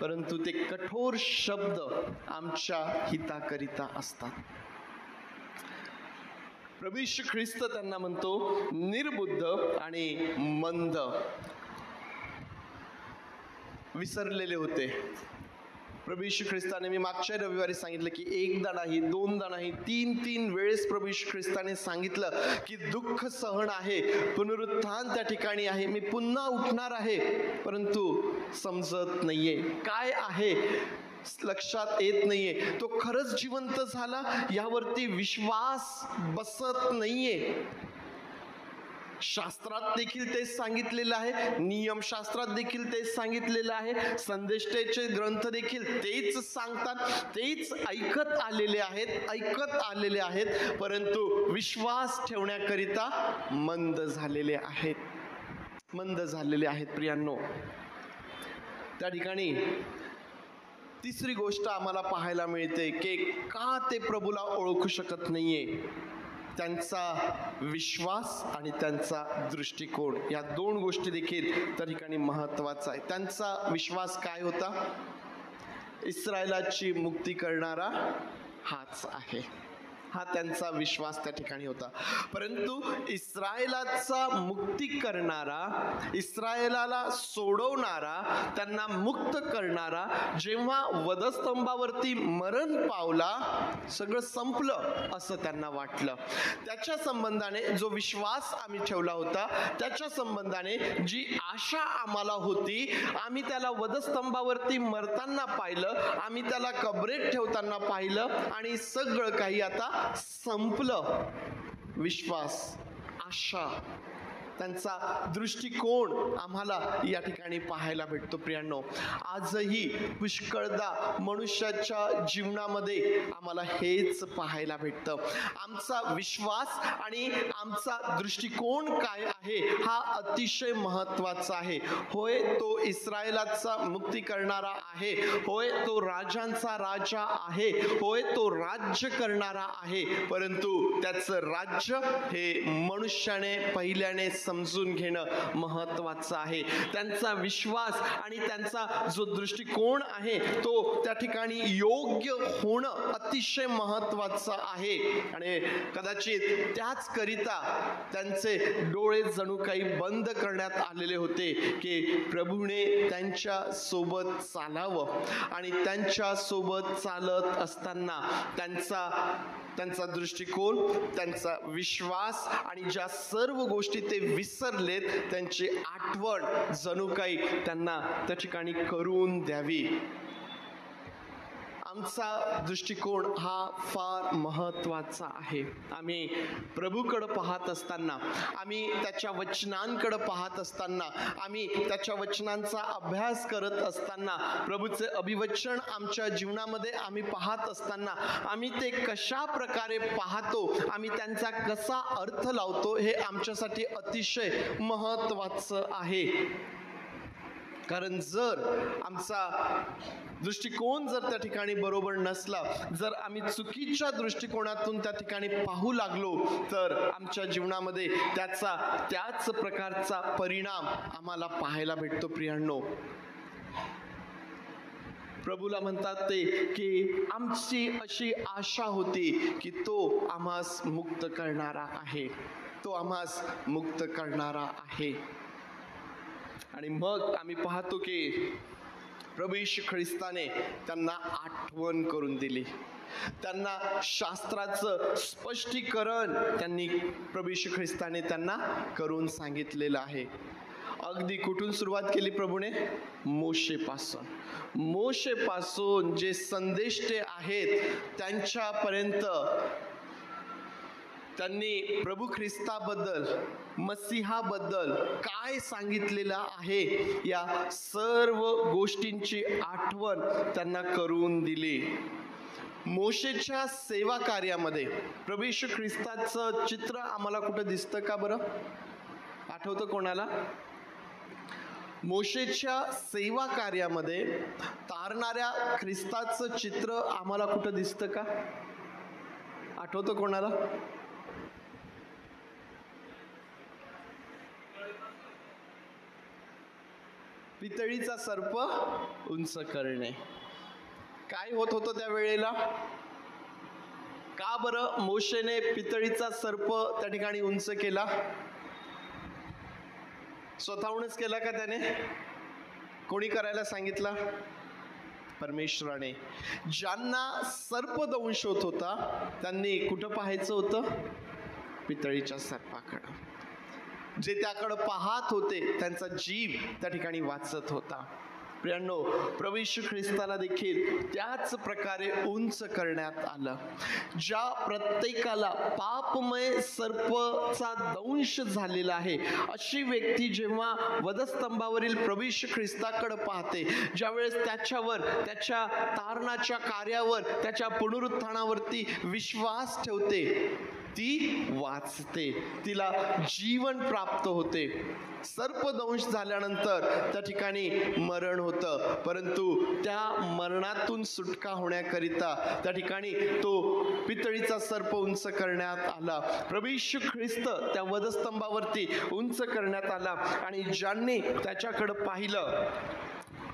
परंतु ते कठोर शब्द आमच्या हिताकरिता असतात. प्रभू येशू ख्रिस्त त्यांना म्हणतो निर्बुद्ध आणि मंद. विसरलेले होते. प्रभू येशू ख्रिस्ताने, मी मागच्या रविवारी सांगितलं की एकदा नाही, दोनदा नाही, तीन वेळेस प्रभू येशू ख्रिस्ताने सांगितलं की दुःख सहन आहे, पुनरुत्थान त्या ठिकाणी आहे, मी पुन्हा उठणार आहे. परंतु समजत नाहीये, काय आहे लक्षात येत नाहीये. तो खरंच जिवंत झाला यावरती विश्वास बसत नाहीये. शास्त्रात देखील तेच सांगितलेलं आहे, नियमशास्त्रात देखील तेच सांगितलेलं आहे, संदेष्टेचे ग्रंथ देखील तेच सांगतात, तेच ऐकत आलेले आहेत, परंतु विश्वास ठेवण्याकरिता मंद झालेले आहेत. प्रियांनो, त्या ठिकाणी तिसरी गोष्ट आम्हाला पाहायला मिळते की का ते प्रभूला ओळखू शकत नाहीये. त्यांचा विश्वास आणि त्यांचा दृष्टिकोन, या दोन गोष्टी देखील त्या ठिकाणी महत्वाचा आहे. त्यांचा विश्वास काय होता? इस्रायलाची मुक्ती करणारा हाच आहे, हा त्यांचा विश्वास त्या ठिकाणी होता. परंतु इस्रायलाचा मुक्ती करणारा, इस्रायलाला सोडवणारा, त्यांना मुक्त करणारा जेव्हा वधस्तंभावरती मरण पावला, सगळं संपलं असं त्यांना वाटलं. त्याच्या संबंधाने जो विश्वास आम्ही ठेवला होता, त्याच्या संबंधाने जी आशा आम्हाला होती, आम्ही त्याला वधस्तंभावरती मरताना पाहिलं, आम्ही त्याला कबरेत ठेवताना पाहिलं आणि सगळं काही आता संपलं. विश्वास, आशा त्यांचा दृष्टिकोन आम्हाला या ठिकाणी पाहायला भेटतो. प्रियांनो, आजही पुष्कळदा मनुष्याच्या जीवनामध्ये आम्हाला हेच पाहायला भेटतं. आमचा विश्वास आणि आमचा दृष्टिकोन काय आहे हा अतिशय महत्वाचा आहे. होय, तो इस्रायलाचा मुक्ती करणारा आहे. होय, तो राजांचा राजा आहे. होय, तो राज्य करणारा आहे. परंतु त्याचं राज्य हे मनुष्याने पहिल्याने समजून घेणं महत्वाचं आहे. त्यांचा विश्वास आणि त्यांचा जो दृष्टिकोन आहे तो त्या ठिकाणी योग्य होणं अतिशय महत्वाचं आहे. आणि कदाचित त्याच करिता त्यांचे डोळे जणू काही बंद करण्यात आलेले होते की प्रभूने त्यांच्या सोबत चालावं. आणि त्यांच्या सोबत चालत असताना त्यांचा दृष्टिकोन, त्यांचा विश्वास आणि ज्या सर्व गोष्टी ते विसरलेत त्यांची आठवण जणू काही त्यांना त्या ठिकाणी करून द्यावी. आमचा दृष्टिकोन हा फार महत्वाचा आहे. आम्ही प्रभूकडे पाहत असताना, आम्ही त्याच्या वचनांकडे पाहत असताना, आम्ही त्याच्या वचनांचा अभ्यास करत असताना, प्रभूचे अभिवचन आमच्या जीवनामध्ये आम्ही पाहत असताना आम्ही ते कशा प्रकारे पाहतो, आम्ही त्यांचा कसा अर्थ लावतो हे आमच्यासाठी अतिशय महत्वाचं आहे. कारण जर आमचा दृष्टिकोन जर त्या ठिकाणी बरोबर नसला, जर आम्ही चुकीच्या दृष्टिकोनातून त्या ठिकाणी पाहू लागलो तर आमच्या जीवनामध्ये त्याच प्रकारचा परिणाम आम्हाला पाहायला भेटतो. प्रियांनो, प्रभूला म्हणतात ते की आमची अशी आशा होती की तो आम्हास मुक्त करणारा आहे, तो आम्हास मुक्त करणारा आहे. आणि मग आम्ही पाहतो की प्रभू येशू ख्रिस्ताने त्यांना आठवण करून दिली. त्यांना शास्त्राचं स्पष्टीकरण त्यांनी प्रभू येशू ख्रिस्ताने त्यांना करून सांगितलेलं आहे. अगदी कुठून सुरुवात केली प्रभूने? मोशेपासून जे संदेष्टे आहेत त्यांच्यापर्यंत त्यांनी प्रभू ख्रिस्ताबद्दल, मसीहाबद्दल काय सांगितलेलं आहे या सर्व गोष्टींची आठवण त्यांना करून दिली. मोशेच्या सेवा कार्यामध्ये प्रभू येशू ख्रिस्ताचं चित्र आम्हाला कुठं दिसतं का बरं? आठवतं कोणाला? मोशेच्या सेवा कार्यामध्ये तारणाऱ्या ख्रिस्ताचं चित्र आम्हाला कुठं दिसतं का? आठवतं कोणाला? पितळीचा सर्प उंच करणे. काय होत होतं त्या वेळेला? का बरं मोशेने पितळीचा सर्प त्या ठिकाणी उंच केला? स्वतःहूनच केला का त्याने? कोणी करायला सांगितला? परमेश्वराने. ज्यांना सर्पदंश होत होता त्यांनी कुठं पाहायचं होतं? पितळीच्या सर्पाकडं. जे त्याकडं पाहत होते त्यांचा जीव त्या ठिकाणी वाचत होता. प्रियांनो, प्रभू येशू ख्रिस्ताला देखील त्याच प्रकारे उंच करण्यात आलं. ज्या प्रत्येकाला पापमय सर्पचा दंश झालेला आहे अशी व्यक्ती जेव्हा वधस्तंभावरील प्रभू येशू ख्रिस्ताकडे पाहते, ज्यावेळेस त्याच्यावर, त्याच्या तारणाच्या कार्यावर, त्याच्या पुनरुत्थानावरती विश्वास ठेवते, ती वाचते, तिला जीवन प्राप्त होते. सर्पदंश झाल्यानंतर त्या ठिकाणी मरण होतं, परंतु त्या मरणातून सुटका होण्याकरिता त्या ठिकाणी तो पितळीचा सर्प उंच करण्यात आला. प्रभू येशू ख्रिस्त त्या वधस्तंभावरती उंच करण्यात आला. आणि ज्यांनी त्याच्याकडे पाहिलं,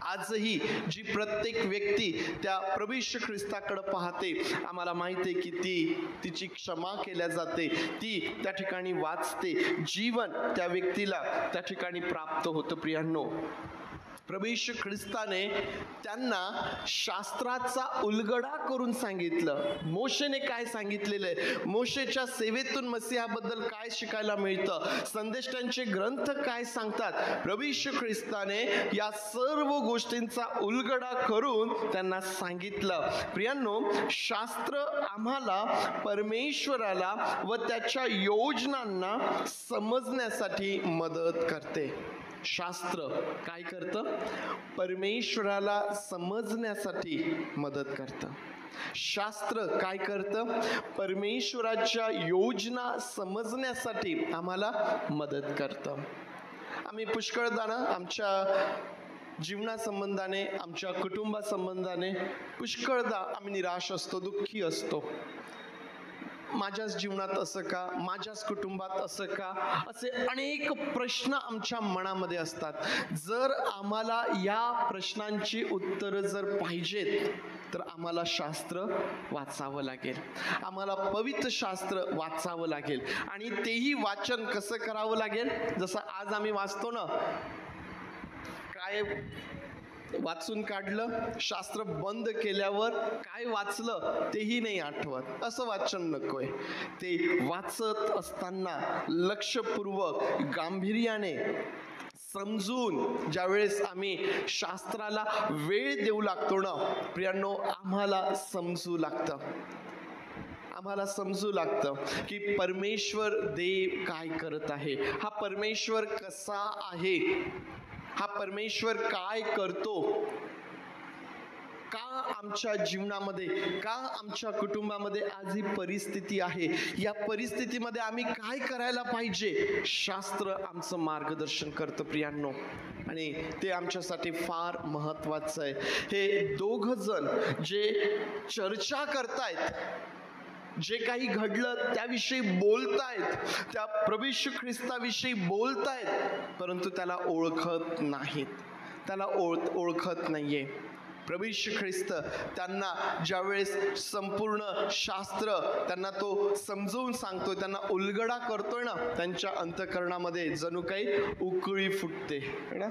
आजही जी प्रत्येक व्यक्ती त्या प्रभू येशू ख्रिस्ताकडे पाहते, आम्हाला माहिती आहे की तिची क्षमा केल्या जाते, ती त्या ठिकाणी वाचते, जीवन त्या व्यक्तीला त्या ठिकाणी प्राप्त होतं. प्रियांनो, प्रभू येशू ख्रिस्ताने त्यांना शास्त्राचा उलगडा करून सांगितलं. मोशेने काय सांगितलेलं आहे, मोशेच्या सेवेतून मसीहाबद्दल काय शिकायला मिळतं, संदेष्टांचे ग्रंथ काय सांगतात. प्रभू येशू ख्रिस्ताने या सर्व गोष्टींचा उलगडा करून त्यांना सांगितलं. प्रियांनो, शास्त्र आम्हाला परमेश्वराला व त्याच्या योजनांना समजण्यासाठी मदत करते. शास्त्र काय करतं? परमेश्वराला समजण्यासाठी मदत करतं. शास्त्र काय करतं? परमेश्वराच्या योजना समजण्यासाठी आम्हाला मदत करतं. आम्ही पुष्कळदा आमच्या जीवनासंबंधाने, आमच्या कुटुंबासंबंधाने पुष्कळदा आम्ही निराश असतो, दुःखी असतो. माझ्याच जीवनात असं का, माझ्याच कुटुंबात असं का, असे अनेक प्रश्न आमच्या मनामध्ये असतात. जर आम्हाला या प्रश्नांची उत्तरं जर पाहिजेत तर आम्हाला शास्त्र वाचावं लागेल, आम्हाला पवित्र शास्त्र वाचावं लागेल. आणि तेही वाचन कसं करावं लागेल? जसं आज आम्ही वाचतो ना, काय वाचून काढलं, शास्त्र बंद केल्यावर काय वाचलं तेही नाही आठवत, असं वाचन नकोय. ते वाचत असताना लक्षपूर्वक, गांभीर्याने समजून ज्यावेळेस आम्ही शास्त्राला वेळ देऊ लागतो ना प्रियांनो, आम्हाला समजू लागतं की परमेश्वर देव काय करत आहे, हा परमेश्वर कसा आहे, हा परमेश्वर काय करतो, का आमच्या जीवनामध्ये, का आमच्या कुटुंबामध्ये आज ही परिस्थिती आहे, या परिस्थितीमध्ये आम्ही काय करायला पाहिजे. शास्त्र आमचं मार्गदर्शन करतं प्रियांनो, आणि ते आमच्यासाठी फार महत्वाचं आहे. हे दोघ जण जे चर्चा करतायत, जे काही घडलं त्याविषयी बोलतायत, त्या प्रभू येशू ख्रिस्ताविषयी बोलतायत, परंतु त्याला ओळखत नाहीत, त्याला ओळखत नाहीये. प्रभू येशू ख्रिस्त त्यांना ज्यावेळेस संपूर्ण शास्त्र त्यांना तो समजवून सांगतोय, त्यांना उलगडा करतोय ना, त्यांच्या अंतःकरणामध्ये जणू काही उकळी फुटते ना,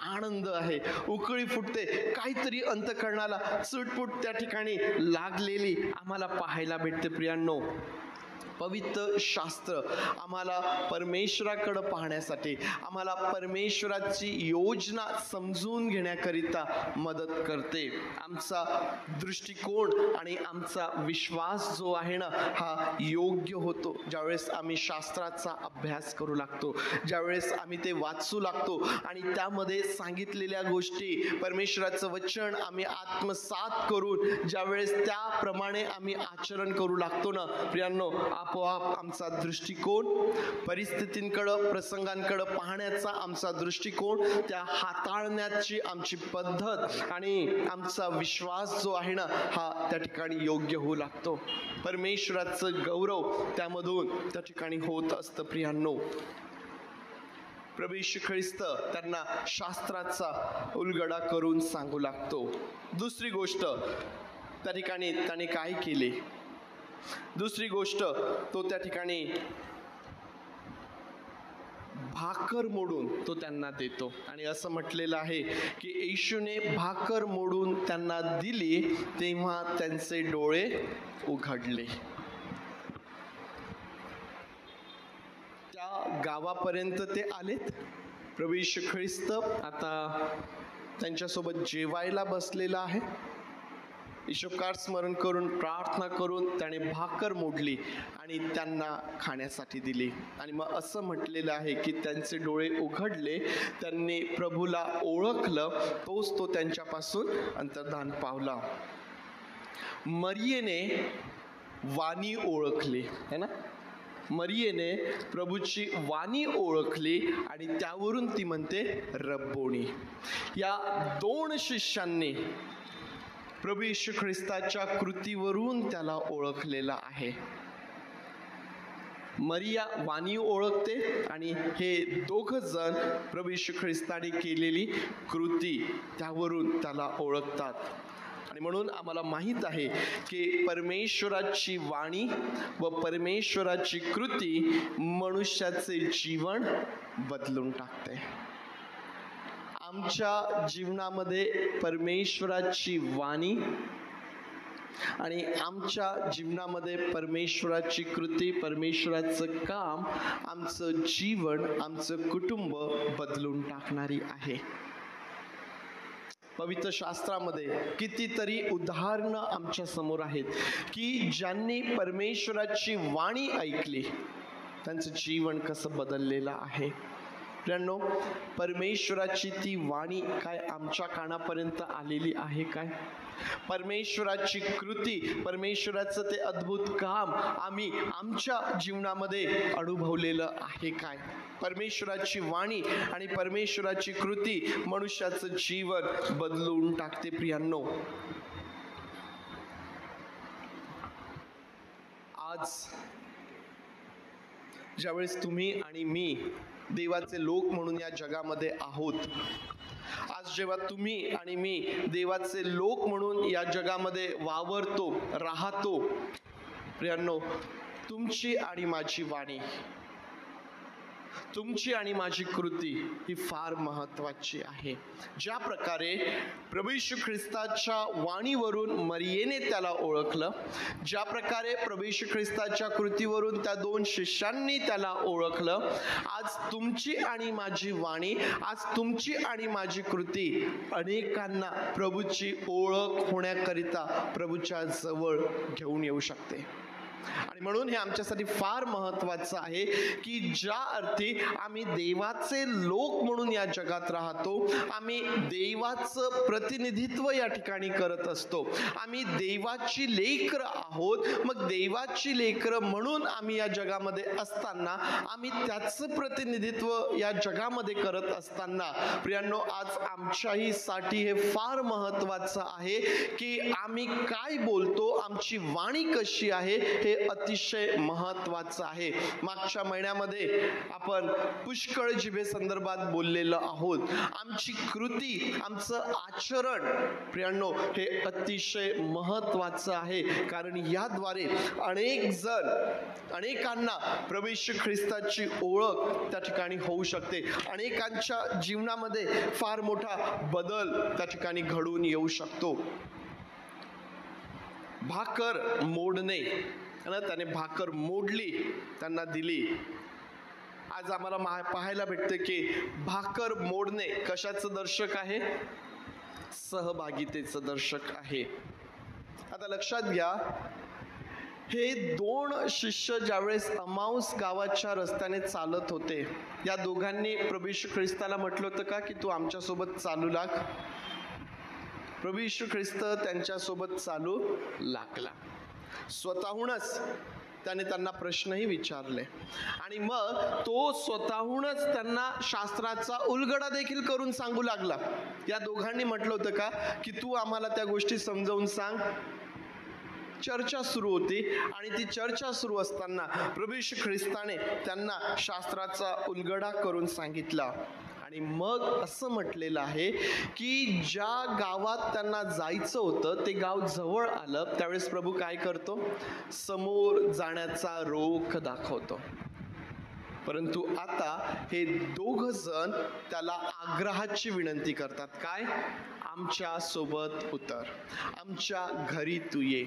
आनंद आहे, उकळी फुटते, काहीतरी अंतःकरणाला चुटपुट त्या ठिकाणी लागलेली आम्हाला पाहायला भेटते. प्रियांनो, पवित्र शास्त्र आम्हाला परमेश्वराकडे पाहण्यासाठी, आम्हाला परमेश्वराची योजना समजून घेण्याकरिता मदत करते. आमचा दृष्टिकोन आणि आमचा विश्वास जो आहे ना, हा योग्य होतो ज्यावेळेस आम्ही शास्त्राचा अभ्यास करू लागतो, ज्यावेळेस आम्ही ते वाचू लागतो आणि त्यामध्ये सांगितलेल्या गोष्टी, परमेश्वराचं वचन आम्ही आत्मसात करून ज्यावेळेस त्याप्रमाणे आम्ही आचरण करू लागतो ना प्रियांनो, आपोआप आमचा दृष्टिकोन, परिस्थितींकडं, प्रसंगांकडं पाहण्याचा आमचा दृष्टिकोन, त्या हाताळण्याची आमची पद्धत आणि आमचा विश्वास जो आहे ना, हा त्या ठिकाणी योग्य होऊ लागतो. परमेश्वराचं गौरव त्यामधून त्या ठिकाणी होत असतं. प्रियांनो, प्रभू येशू ख्रिस्त त्यांना शास्त्राचा उलगडा करून सांगू लागतो. दुसरी गोष्ट त्या ठिकाणी त्याने काय केले, दुसरी गोष्ट तो त्या ठिकाणी भाकर मोडून तो त्यांना देतो. आणि असं म्हटलेलं आहे की येशूने भाकर मोडून त्यांना दिली तेव्हा त्यांचे डोळे उघडले. त्या गावापर्यंत ते आलेत. प्रभू येशू ख्रिस्त आता त्यांच्यासोबत जेवायला बसलेला आहे. ईशोपकार स्मरण करून, प्रार्थना करून त्याने भाकर मोडली आणि त्यांना खाण्यासाठी दिली. आणि मग असं म्हटलेलं आहे की त्यांचे डोळे उघडले, त्यांनी प्रभूला ओळखलं, तोच तो त्यांच्यापासून अंतर्धान पावला. मरियेने वाणी ओळखली है ना, मरियेने प्रभूची वाणी ओळखली आणि त्यावरून ती म्हणते रब्बोनी. या दोन शिष्यांनी प्रभू येशू ख्रिस्ताच्या कृतीवरून त्याला ओळखलेला आहे. मरिया वाणी ओळखते आणि हे दोघ जण प्रभू येशू ख्रिस्ताने केलेली कृती त्यावरून त्याला ओळखतात. आणि म्हणून आम्हाला माहित आहे की परमेश्वराची वाणी व परमेश्वराची कृती मनुष्याचे जीवन बदलून टाकते. आमच्या जीवनामध्ये परमेश्वराची वाणी आणि आमच्या जीवनामध्ये परमेश्वराची कृती, परमेश्वराचं काम आमचं जीवन, आमचं कुटुंब बदलून टाकणारी आहे. पवित्र शास्त्रामध्ये कितीतरी उदाहरणं आमच्या समोर आहेत की ज्यांनी परमेश्वराची वाणी ऐकली त्यांचं जीवन कसं बदललेलं आहे. प्रियांनो, परमेश्वराची ती वाणी काय आमच्या कानापर्यंत आलेली आहे काय? परमेश्वराची कृती, परमेश्वराचं ते अद्भुत काम आम्ही आमच्या जीवनामध्ये अनुभवलेलं आहे काय? परमेश्वराची वाणी आणि परमेश्वराची कृती मनुष्याचं जीवन बदलून टाकते. प्रियांनो, आज ज्यावेळेस तुम्ही आणि मी देवाचे लोक म्हणून या जगामध्ये आहोत, आज जेव्हा तुम्ही आणि मी देवाचे लोक म्हणून या जगामध्ये वावरतो, राहतो, प्रियांनो, तुमची आणि माझी वाणी, तुमची आणि माझी कृती ही फार महत्वाची आहे. ज्या प्रकारे प्रभू येशू ख्रिस्ताच्या वाणीवरून मरियेने त्याला ओळखलं, ज्या प्रकारे प्रभू येशू ख्रिस्ताच्या कृतीवरून त्या 2 शिष्यांनी त्याला ओळखलं, आज तुमची आणि माझी वाणी, आज तुमची आणि माझी कृती अनेकांना प्रभूची ओळख होण्याकरिता प्रभूच्या जवळ घेऊन येऊ शकते. आणि म्हणून हे आमच्यासाठी फार महत्वाचं आहे की ज्या अर्थी आम्ही देवाचे लोक म्हणून या जगात राहतो, आम्ही देवाचं प्रतिनिधित्व या ठिकाणी करत असतो, आम्ही देवाची लेकरं आहोत, मग देवाची लेकरं म्हणून आम्ही या जगामध्ये असताना, आम्ही त्याचं प्रतिनिधित्व या जगामध्ये करत असताना, प्रियांनो, आज आमच्याही साठी हे फार महत्वाचं आहे की आम्ही काय बोलतो, आमची वाणी कशी आहे हे अतिशय महत्वाचं आहे. मागच्या महिन्यामध्ये आपण पुष्कळ जिभे संदर्भात बोललेलो आहोत. आमची कृती, आमचं आचरण, प्रियांनो, हे अतिशय महत्वाचं आहे, कारण याद्वारे अनेकांना प्रभू येशू ख्रिस्ताची ओळख त्या ठिकाणी होऊ शकते. अनेकांच्या जीवनामध्ये फार मोठा बदल त्या ठिकाणी घडून येऊ शकतो. भाकर मोडणे, त्याने भाकर मोडली, त्यांना दिली. आज आम्हाला पाहायला भेटते की भाकर मोडणे कशाचं दर्शक आहे? सहभागितेचं दर्शक आहे. आता लक्षात घ्या, हे 2 शिष्य ज्यावेळेस अमाउस गावाच्या रस्त्याने चालत होते, या दोघांनी प्रभू येशू ख्रिस्ताला म्हटलं होतं का की तू आमच्यासोबत चालू लाग? प्रभू येशू ख्रिस्त त्यांच्यासोबत चालू लागला. स्वतःहूनच त्याने त्यांना प्रश्नही विचारले आणि मग तो स्वतःहूनच त्यांना शास्त्राचा उलगडा देखील करून सांगू लागला. या दोघांनी म्हटलं होतं का की तू आम्हाला त्या गोष्टी समजावून सांग? चर्चा सुरू होती आणि ती चर्चा सुरू असताना प्रभू येशू ख्रिस्ताने त्यांना शास्त्राचा उलगडा करून सांगितला. आणि मग असं म्हटलेलं आहे की ज्या गावात त्यांना जायचं होतं ते गाव जवळ आलं, त्यावेळेस प्रभू काय करतो? समोर जाण्याचा रोख दाखवतो. परंतु आता हे 2 जण त्याला आग्रहाची विनंती करतात. काय? आमच्या सोबत उतर, आमच्या घरी तू ये.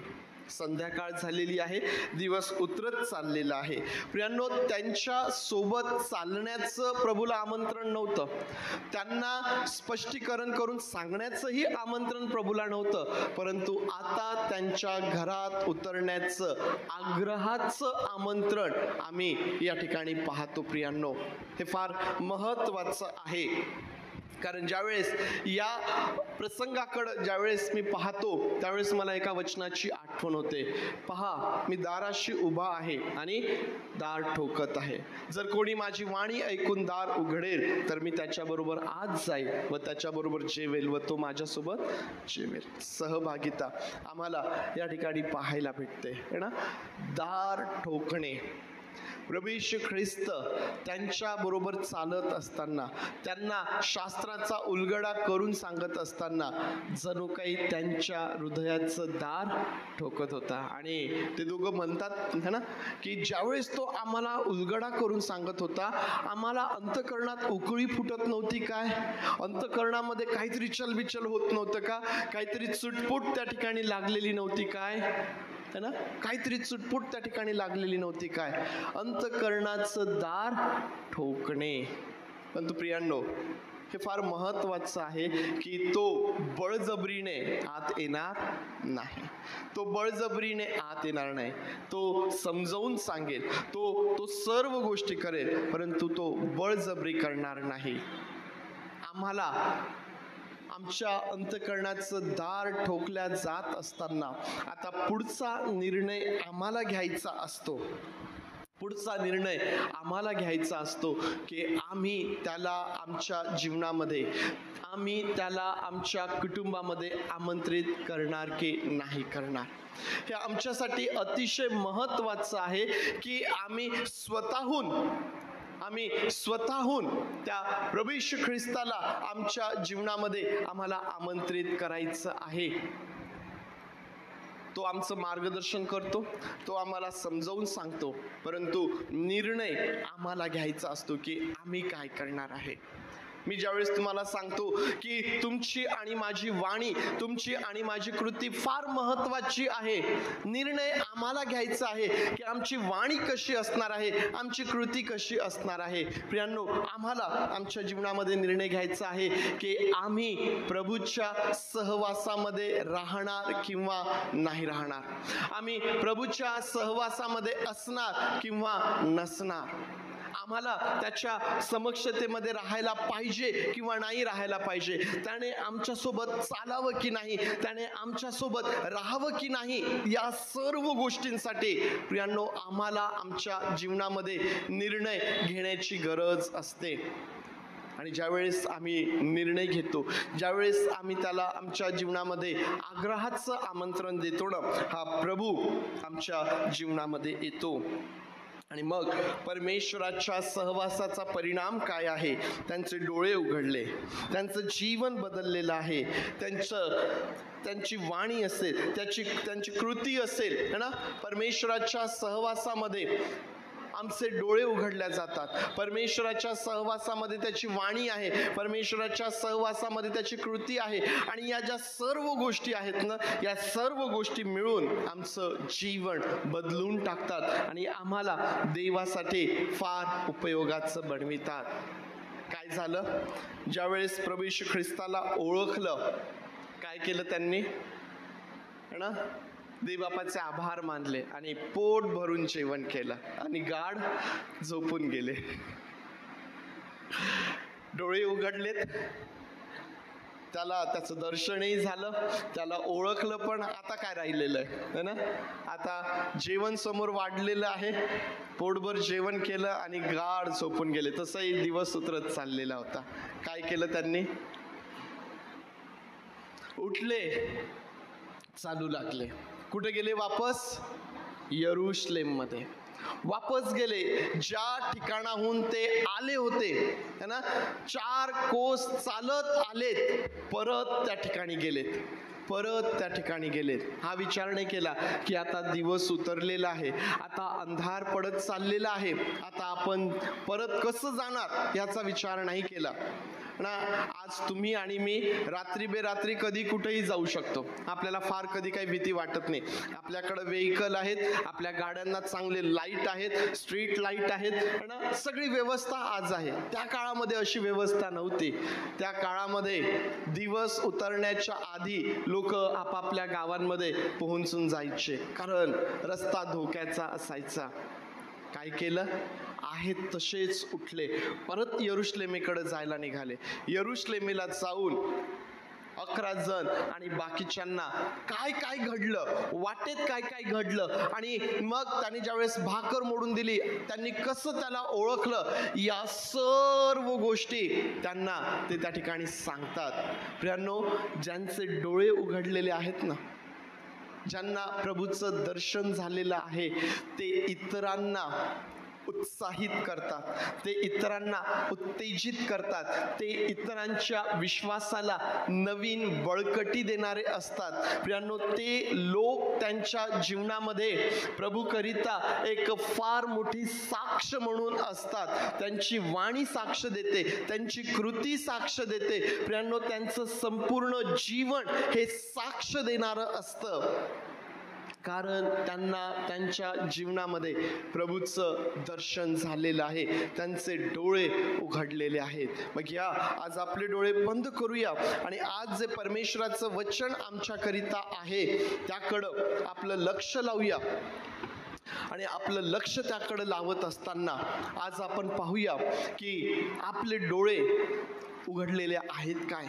संध्याकाळ झालेली आहे, दिवस उतरत चाललेला आहे. प्रियांनो, त्यांच्या सोबत चालण्याचं प्रभूला आमंत्रण नव्हतं, त्यांना स्पष्टीकरण करून सांगण्याचंही आमंत्रण प्रभूला नव्हतं, परंतु आता त्यांच्या घरात उतरण्याचं आग्रहाचं आमंत्रण आम्ही या ठिकाणी पाहतो. प्रियांनो, हे फार महत्वाचं आहे, कारण ज्यावेळेस या प्रसंगाकडे ज्यावेळेस मी पाहतो त्यावेळेस मला एका वचनाची आठवण होते. पहा, मी दाराशी उभा आहे आणि दार ठोकत आहे. जर कोणी माझी वाणी ऐकून दार उघडेल तर मी त्याच्याबरोबर आत जाईल व त्याच्याबरोबर जेवेल व तो माझ्यासोबत जेवेल. सहभागिता आम्हाला या ठिकाणी पाहायला भेटते ना. दार ठोकणे, प्रभू येशू ख्रिस्त त्यांच्या बरोबर चालत असताना, त्यांना शास्त्राचा उलगडा करून सांगत असताना जणू काही त्यांच्या हृदयाचं दार ठोकत होता. आणि ते दोघं म्हणतात है ना की ज्यावेळेस तो आम्हाला उलगडा करून सांगत होता, आम्हाला अंतःकरणात उकळी फुटत नव्हती काय? अंतःकरणामध्ये काहीतरी चलबिचल होत नव्हतं का? काहीतरी चुटपुट त्या ठिकाणी लागलेली नव्हती काय? है ना, काहीतरी चुटपुट त्या ठिकाणी लागलेली नव्हती काय? अंतःकरणाचं दार ठोकणे. परंतु प्रियांनो, हे फार महत्वाचं आहे की तो बळजबरीने आत येणार नाही. तो बळजबरीने आत येणार नाही. तो समजावून सांगेल, तो सर्व गोष्टी करेल, परंतु तो बळजबरी करणार नाही. आम्हाला आमच्या अंतःकरणाचं दार ठोकल्या जात असताना आता पुढचा निर्णय आम्हाला घ्यायचा असतो. पुढचा निर्णय आम्हाला घ्यायचा असतो की आम्ही त्याला आमच्या जीवनामध्ये, आम्ही त्याला आमच्या कुटुंबामध्ये आमंत्रित करणार की नाही करणार. हे आमच्यासाठी अतिशय महत्त्वाचं आहे की आम्ही स्वतःहून त्या प्रभू येशू ख्रिस्ताला आमच्या जीवनामध्ये आम्हाला आमंत्रित करायचं आहे. तो आमचं मार्गदर्शन करतो, तो आम्हाला समजावून सांगतो, परंतु निर्णय आम्हाला घ्यायचा असतो की आम्ही काय करणार आहे. मी ज्यावेळेस तुम्हाला सांगतो की तुमची आणि माझी वाणी, तुमची आणि माझी कृती फार महत्वाची आहे. निर्णय आम्हाला घ्यायचा आहे की आमची वाणी कशी असणार आहे, आमची कृती कशी असणार आहे. प्रियांनो, आम्हाला आमच्या जीवनामध्ये निर्णय घ्यायचा आहे की आम्ही प्रभूच्या सहवासामध्ये राहणार किंवा नाही राहणार. आम्ही प्रभूच्या सहवासामध्ये असणार किंवा नसणार. आम्हाला त्याच्या समक्षतेमध्ये राहायला पाहिजे किंवा नाही राहायला पाहिजे. त्याने आमच्यासोबत चालावं की नाही, त्याने आमच्यासोबत राहावं की नाही, या सर्व गोष्टींसाठी प्रियांनो आम्हाला आमच्या जीवनामध्ये निर्णय घेण्याची गरज असते. आणि ज्यावेळेस आम्ही निर्णय घेतो, ज्यावेळेस आम्ही त्याला आमच्या जीवनामध्ये आग्रहाचं आमंत्रण देतो ना, हा प्रभू आमच्या जीवनामध्ये येतो. आणि मग परमेश्वराच्या सहवासाचा परिणाम काय आहे? त्यांचे डोळे उघडले, त्यांचं जीवन बदललेलं आहे, त्यांची वाणी असेल, त्यांची कृती असेल, है ना. परमेश्वराच्या सहवासामध्ये आमचे डोळे उघडल्या जातात. परमेश्वराच्या सहवासामध्ये त्याची वाणी आहे, परमेश्वराच्या सहवासामध्ये त्याची कृती आहे. आणि या ज्या सर्व गोष्टी आहेत ना, या सर्व गोष्टी मिळून आमचं जीवन बदलून टाकतात आणि आम्हाला देवासाठी फार उपयोगाचं बनवितात. काय झालं? ज्यावेळेस प्रभू येशू ख्रिस्ताला ओळखलं, काय केलं त्यांनी? है ना, देवबापाचे आभार मानले आणि पोट भरून जेवण केलं आणि गाढ झोपून गेले. डोळे उघडलेत, त्याला त्याचं दर्शनही झालं, त्याला ओळखलं, पण आता काय राहिलेलं आहे ना. आता जेवण समोर वाढलेलं आहे, पोटभर जेवण केलं आणि गाढ झोपून गेले. तसंही दिवस उतरत चाललेला होता. काय केलं त्यांनी? उठले, चालू लागले. कुठे गेले? वापस यरुशलेम मध्ये वापस गेले, ज्या ठिकाणाहून ते आले होते, है ना. 4 कोस चालत आलेत, परत त्या ठिकाणी गेलेत. हा विचार नाही केला की आता दिवस उतरलेला आहे, आता अंधार पडत चाललेला आहे, आता आपण परत कसं जाणार याचा विचार नाही केला ना. आज तुम्ही आणि मी रात्री बेरात्री कधी कुठेही जाऊ शकतो. आपल्याला फार कधी काही भीती वाटत नाही. आपल्याकडे व्हेइकल आहेत, आपल्या गाड्यांना चांगले लाईट आहेत, स्ट्रीट लाईट आहेत ना, सगळी व्यवस्था आज आहे. त्या काळामध्ये अशी व्यवस्था नव्हती. त्या काळामध्ये दिवस उतरण्याच्या आधी लोक आपापल्या गावांमध्ये पोहोचून जायचे, कारण रस्ता धोक्याचा असायचा. काय केलं? आहेत तसेच उठले, परत यरुशलेमेकडे जायला निघाले. यरुशलेमेला जाऊन 11 जण आणि बाकीच्यांना काय काय घडलं, वाटेत काय काय घडलं, आणि मग त्यांनी ज्यावेळेस भाकर मोडून दिली, त्यांनी कसं त्याला ओळखलं, या सर्व गोष्टी त्यांना ते त्या ठिकाणी सांगतात. प्रियांनो, ज्यांचे डोळे उघडलेले आहेत ना, ज्यांना प्रभूचं दर्शन झालेलं आहे, ते इतरांना उत्साहित करतात, ते इतरांना उत्तेजित करतात, ते इतरांच्या विश्वासाला नवीन बळकटी देणारे असतात. प्रियांनो, ते लोक त्यांच्या जीवनामध्ये प्रभूकरिता एक फार मोठी साक्ष म्हणून असतात. त्यांची वाणी साक्ष देते, त्यांची कृती साक्ष देते. प्रियांनो, त्यांचं संपूर्ण जीवन हे साक्ष देणारं असतं, कारण त्यांना त्यांच्या जीवनामध्ये प्रभूचं दर्शन झालेलं आहे, त्यांचे डोळे उघडलेले आहेत. मग या आज आपले डोळे बंद करूया आणि आज जे परमेश्वराचं वचन आमच्याकरिता आहे त्याकडं आपलं लक्ष लावूया. आणि आपलं लक्ष त्याकडे लावत असताना आज आपण पाहूया की आपले डोळे उघडलेले आहेत काय.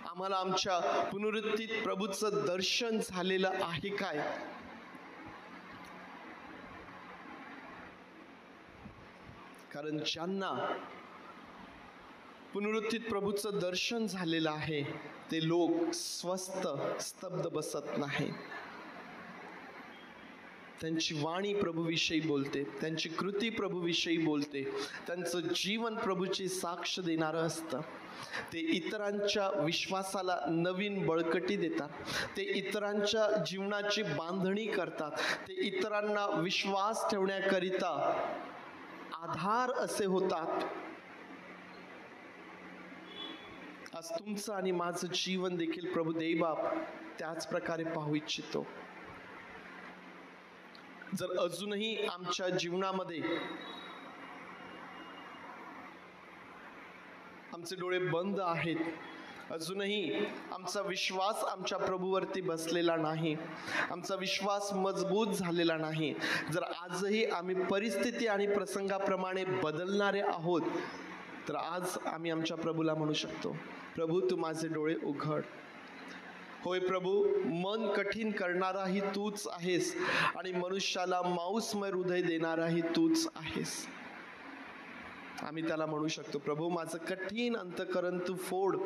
आम्हाला आमच्या पुनरुत्थित प्रभूचं दर्शन झालेलं आहे काय. कारण ज्यांना पुनरुत्थित प्रभूचं दर्शन झालेलं आहे ते लोक स्वस्थ स्तब्ध बसत नाही. त्यांची वाणी प्रभूविषयी बोलते, त्यांची कृती प्रभूविषयी बोलते, त्यांचं जीवन प्रभूची साक्ष देणारं असतं. ते इतरांच्या विश्वासाला नवीन बळकटी देतात, ते इतरांच्या जीवनाची बांधणी करतात, ते इतरांना विश्वास ठेवण्याकरिता आधार असे होतात. आज तुमचं आणि माझं जीवन देखील प्रभू देवबाप त्याच प्रकारे पाहू इच्छितो. जर अजूनही आमच्या जीवनामध्ये आमचे डोळे बंद आहेत, अजूनही आमचा विश्वास आमच्या प्रभूवरती बसलेला नाही, आमचा विश्वास मजबूत झालेला नाही, जर आजही आम्ही परिस्थिती आणि प्रसंगाप्रमाणे बदलणारे आहोत, तर आज आम्ही आमच्या प्रभूला म्हणू शकतो, प्रभू तू माझे डोळे उघड. होय प्रभू, मन कठीण करणाराही तूच आहेस आणि मनुष्याला मांसमय हृदय देणाराही तूच आहेस. आम्ही त्याला म्हणू शकतो, प्रभू माझं कठीण अंतःकरण तू फोड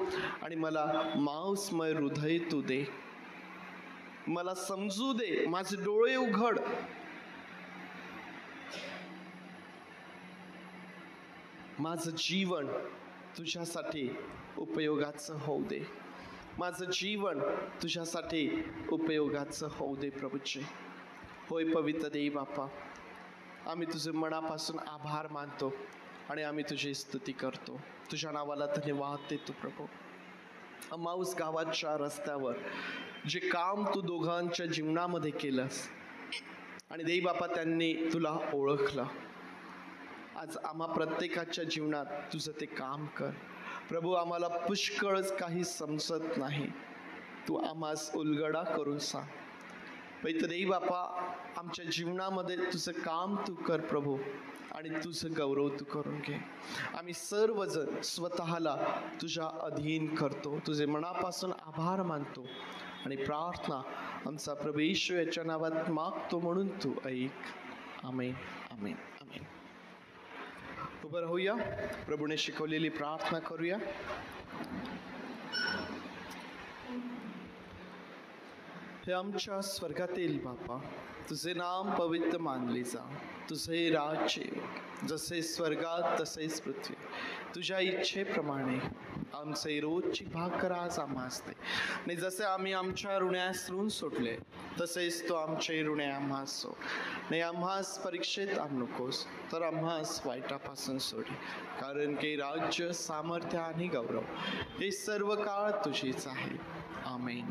आणि मला मांसमय हृदय तू दे, मला समजू दे, माझे डोळे उघड. माझं जीवन तुझ्यासाठी उपयोगाचं होऊ दे, माझं जीवन तुझ्यासाठी उपयोगाचं होऊ दे प्रभूचे. होय पवित्र देव बापा, आम्ही तुझे मनापासून आभार मानतो आणि आम्ही तुझी स्तुती करतो. तुझ्या नावाला धन्यवाद देतो प्रभू. अमाऊस गावाच्या रस्त्यावर जे काम तू दोघांच्या जीवनामध्ये केलंस आणि देव बापा त्यांनी तुला ओळखलं, आज आम्हा प्रत्येकाच्या जीवनात तुझं ते काम कर प्रभू. आम्हाला पुष्कळच काही समजत नाही, तू आम्हास उलगडा करून सांग. पवित्र देव बापा, आमच्या जीवनामध्ये तुझं काम तू कर प्रभू आणि तुझं गौरव तू करून घे. आम्ही सर्वजण स्वतःला तुझ्या अधीन करतो, तुझे मनापासून आभार मानतो आणि प्रार्थना आमचा प्रभू येशू याच्या नावात मागतो म्हणून तू ऐक. आमेन, आमेन, आमेन. उभं राहूया, प्रभूने शिकवलेली प्रार्थना करूया. हे आमच्या स्वर्गातील बापा, तुझे नाम पवित्र मानले जा, तुझे राज्य जसे स्वर्गात तसेच पृथ्वी. तुझ्या इच्छेप्रमाणे आमचे रोजची भाकर आज आम्हास दे, आणि जसे आम्ही आमच्या ऋण्यास ऋण सोडले तसेच तो आमचे ऋणे आम्हास सोड. नाही आम्हास परीक्षेत आण नकोस, तर आम्हास वाईटापासून सोड. कारण की राज्य, सामर्थ्य आणि गौरव हे सर्व काळ तुझीच आहे. आमेन.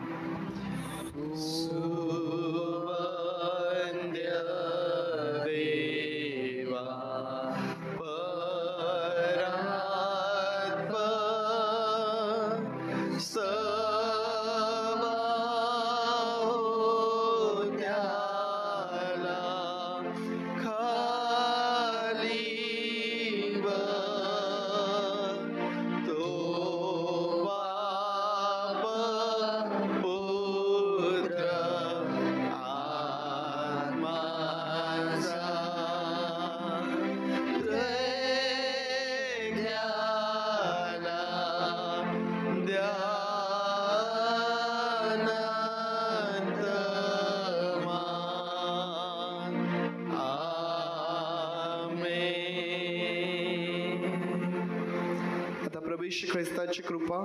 येशू ख्रिस्ताची कृपा,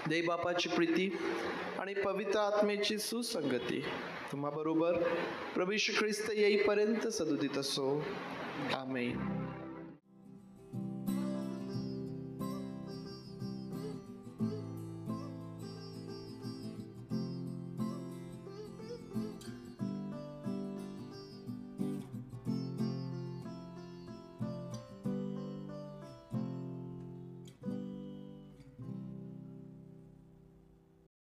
देवबापाची प्रीती आणि पवित्र आत्मेची सुसंगती तुम्हाबरोबर प्रभू येशू ख्रिस्त येईपर्यंत सदोदित असो. आमेन.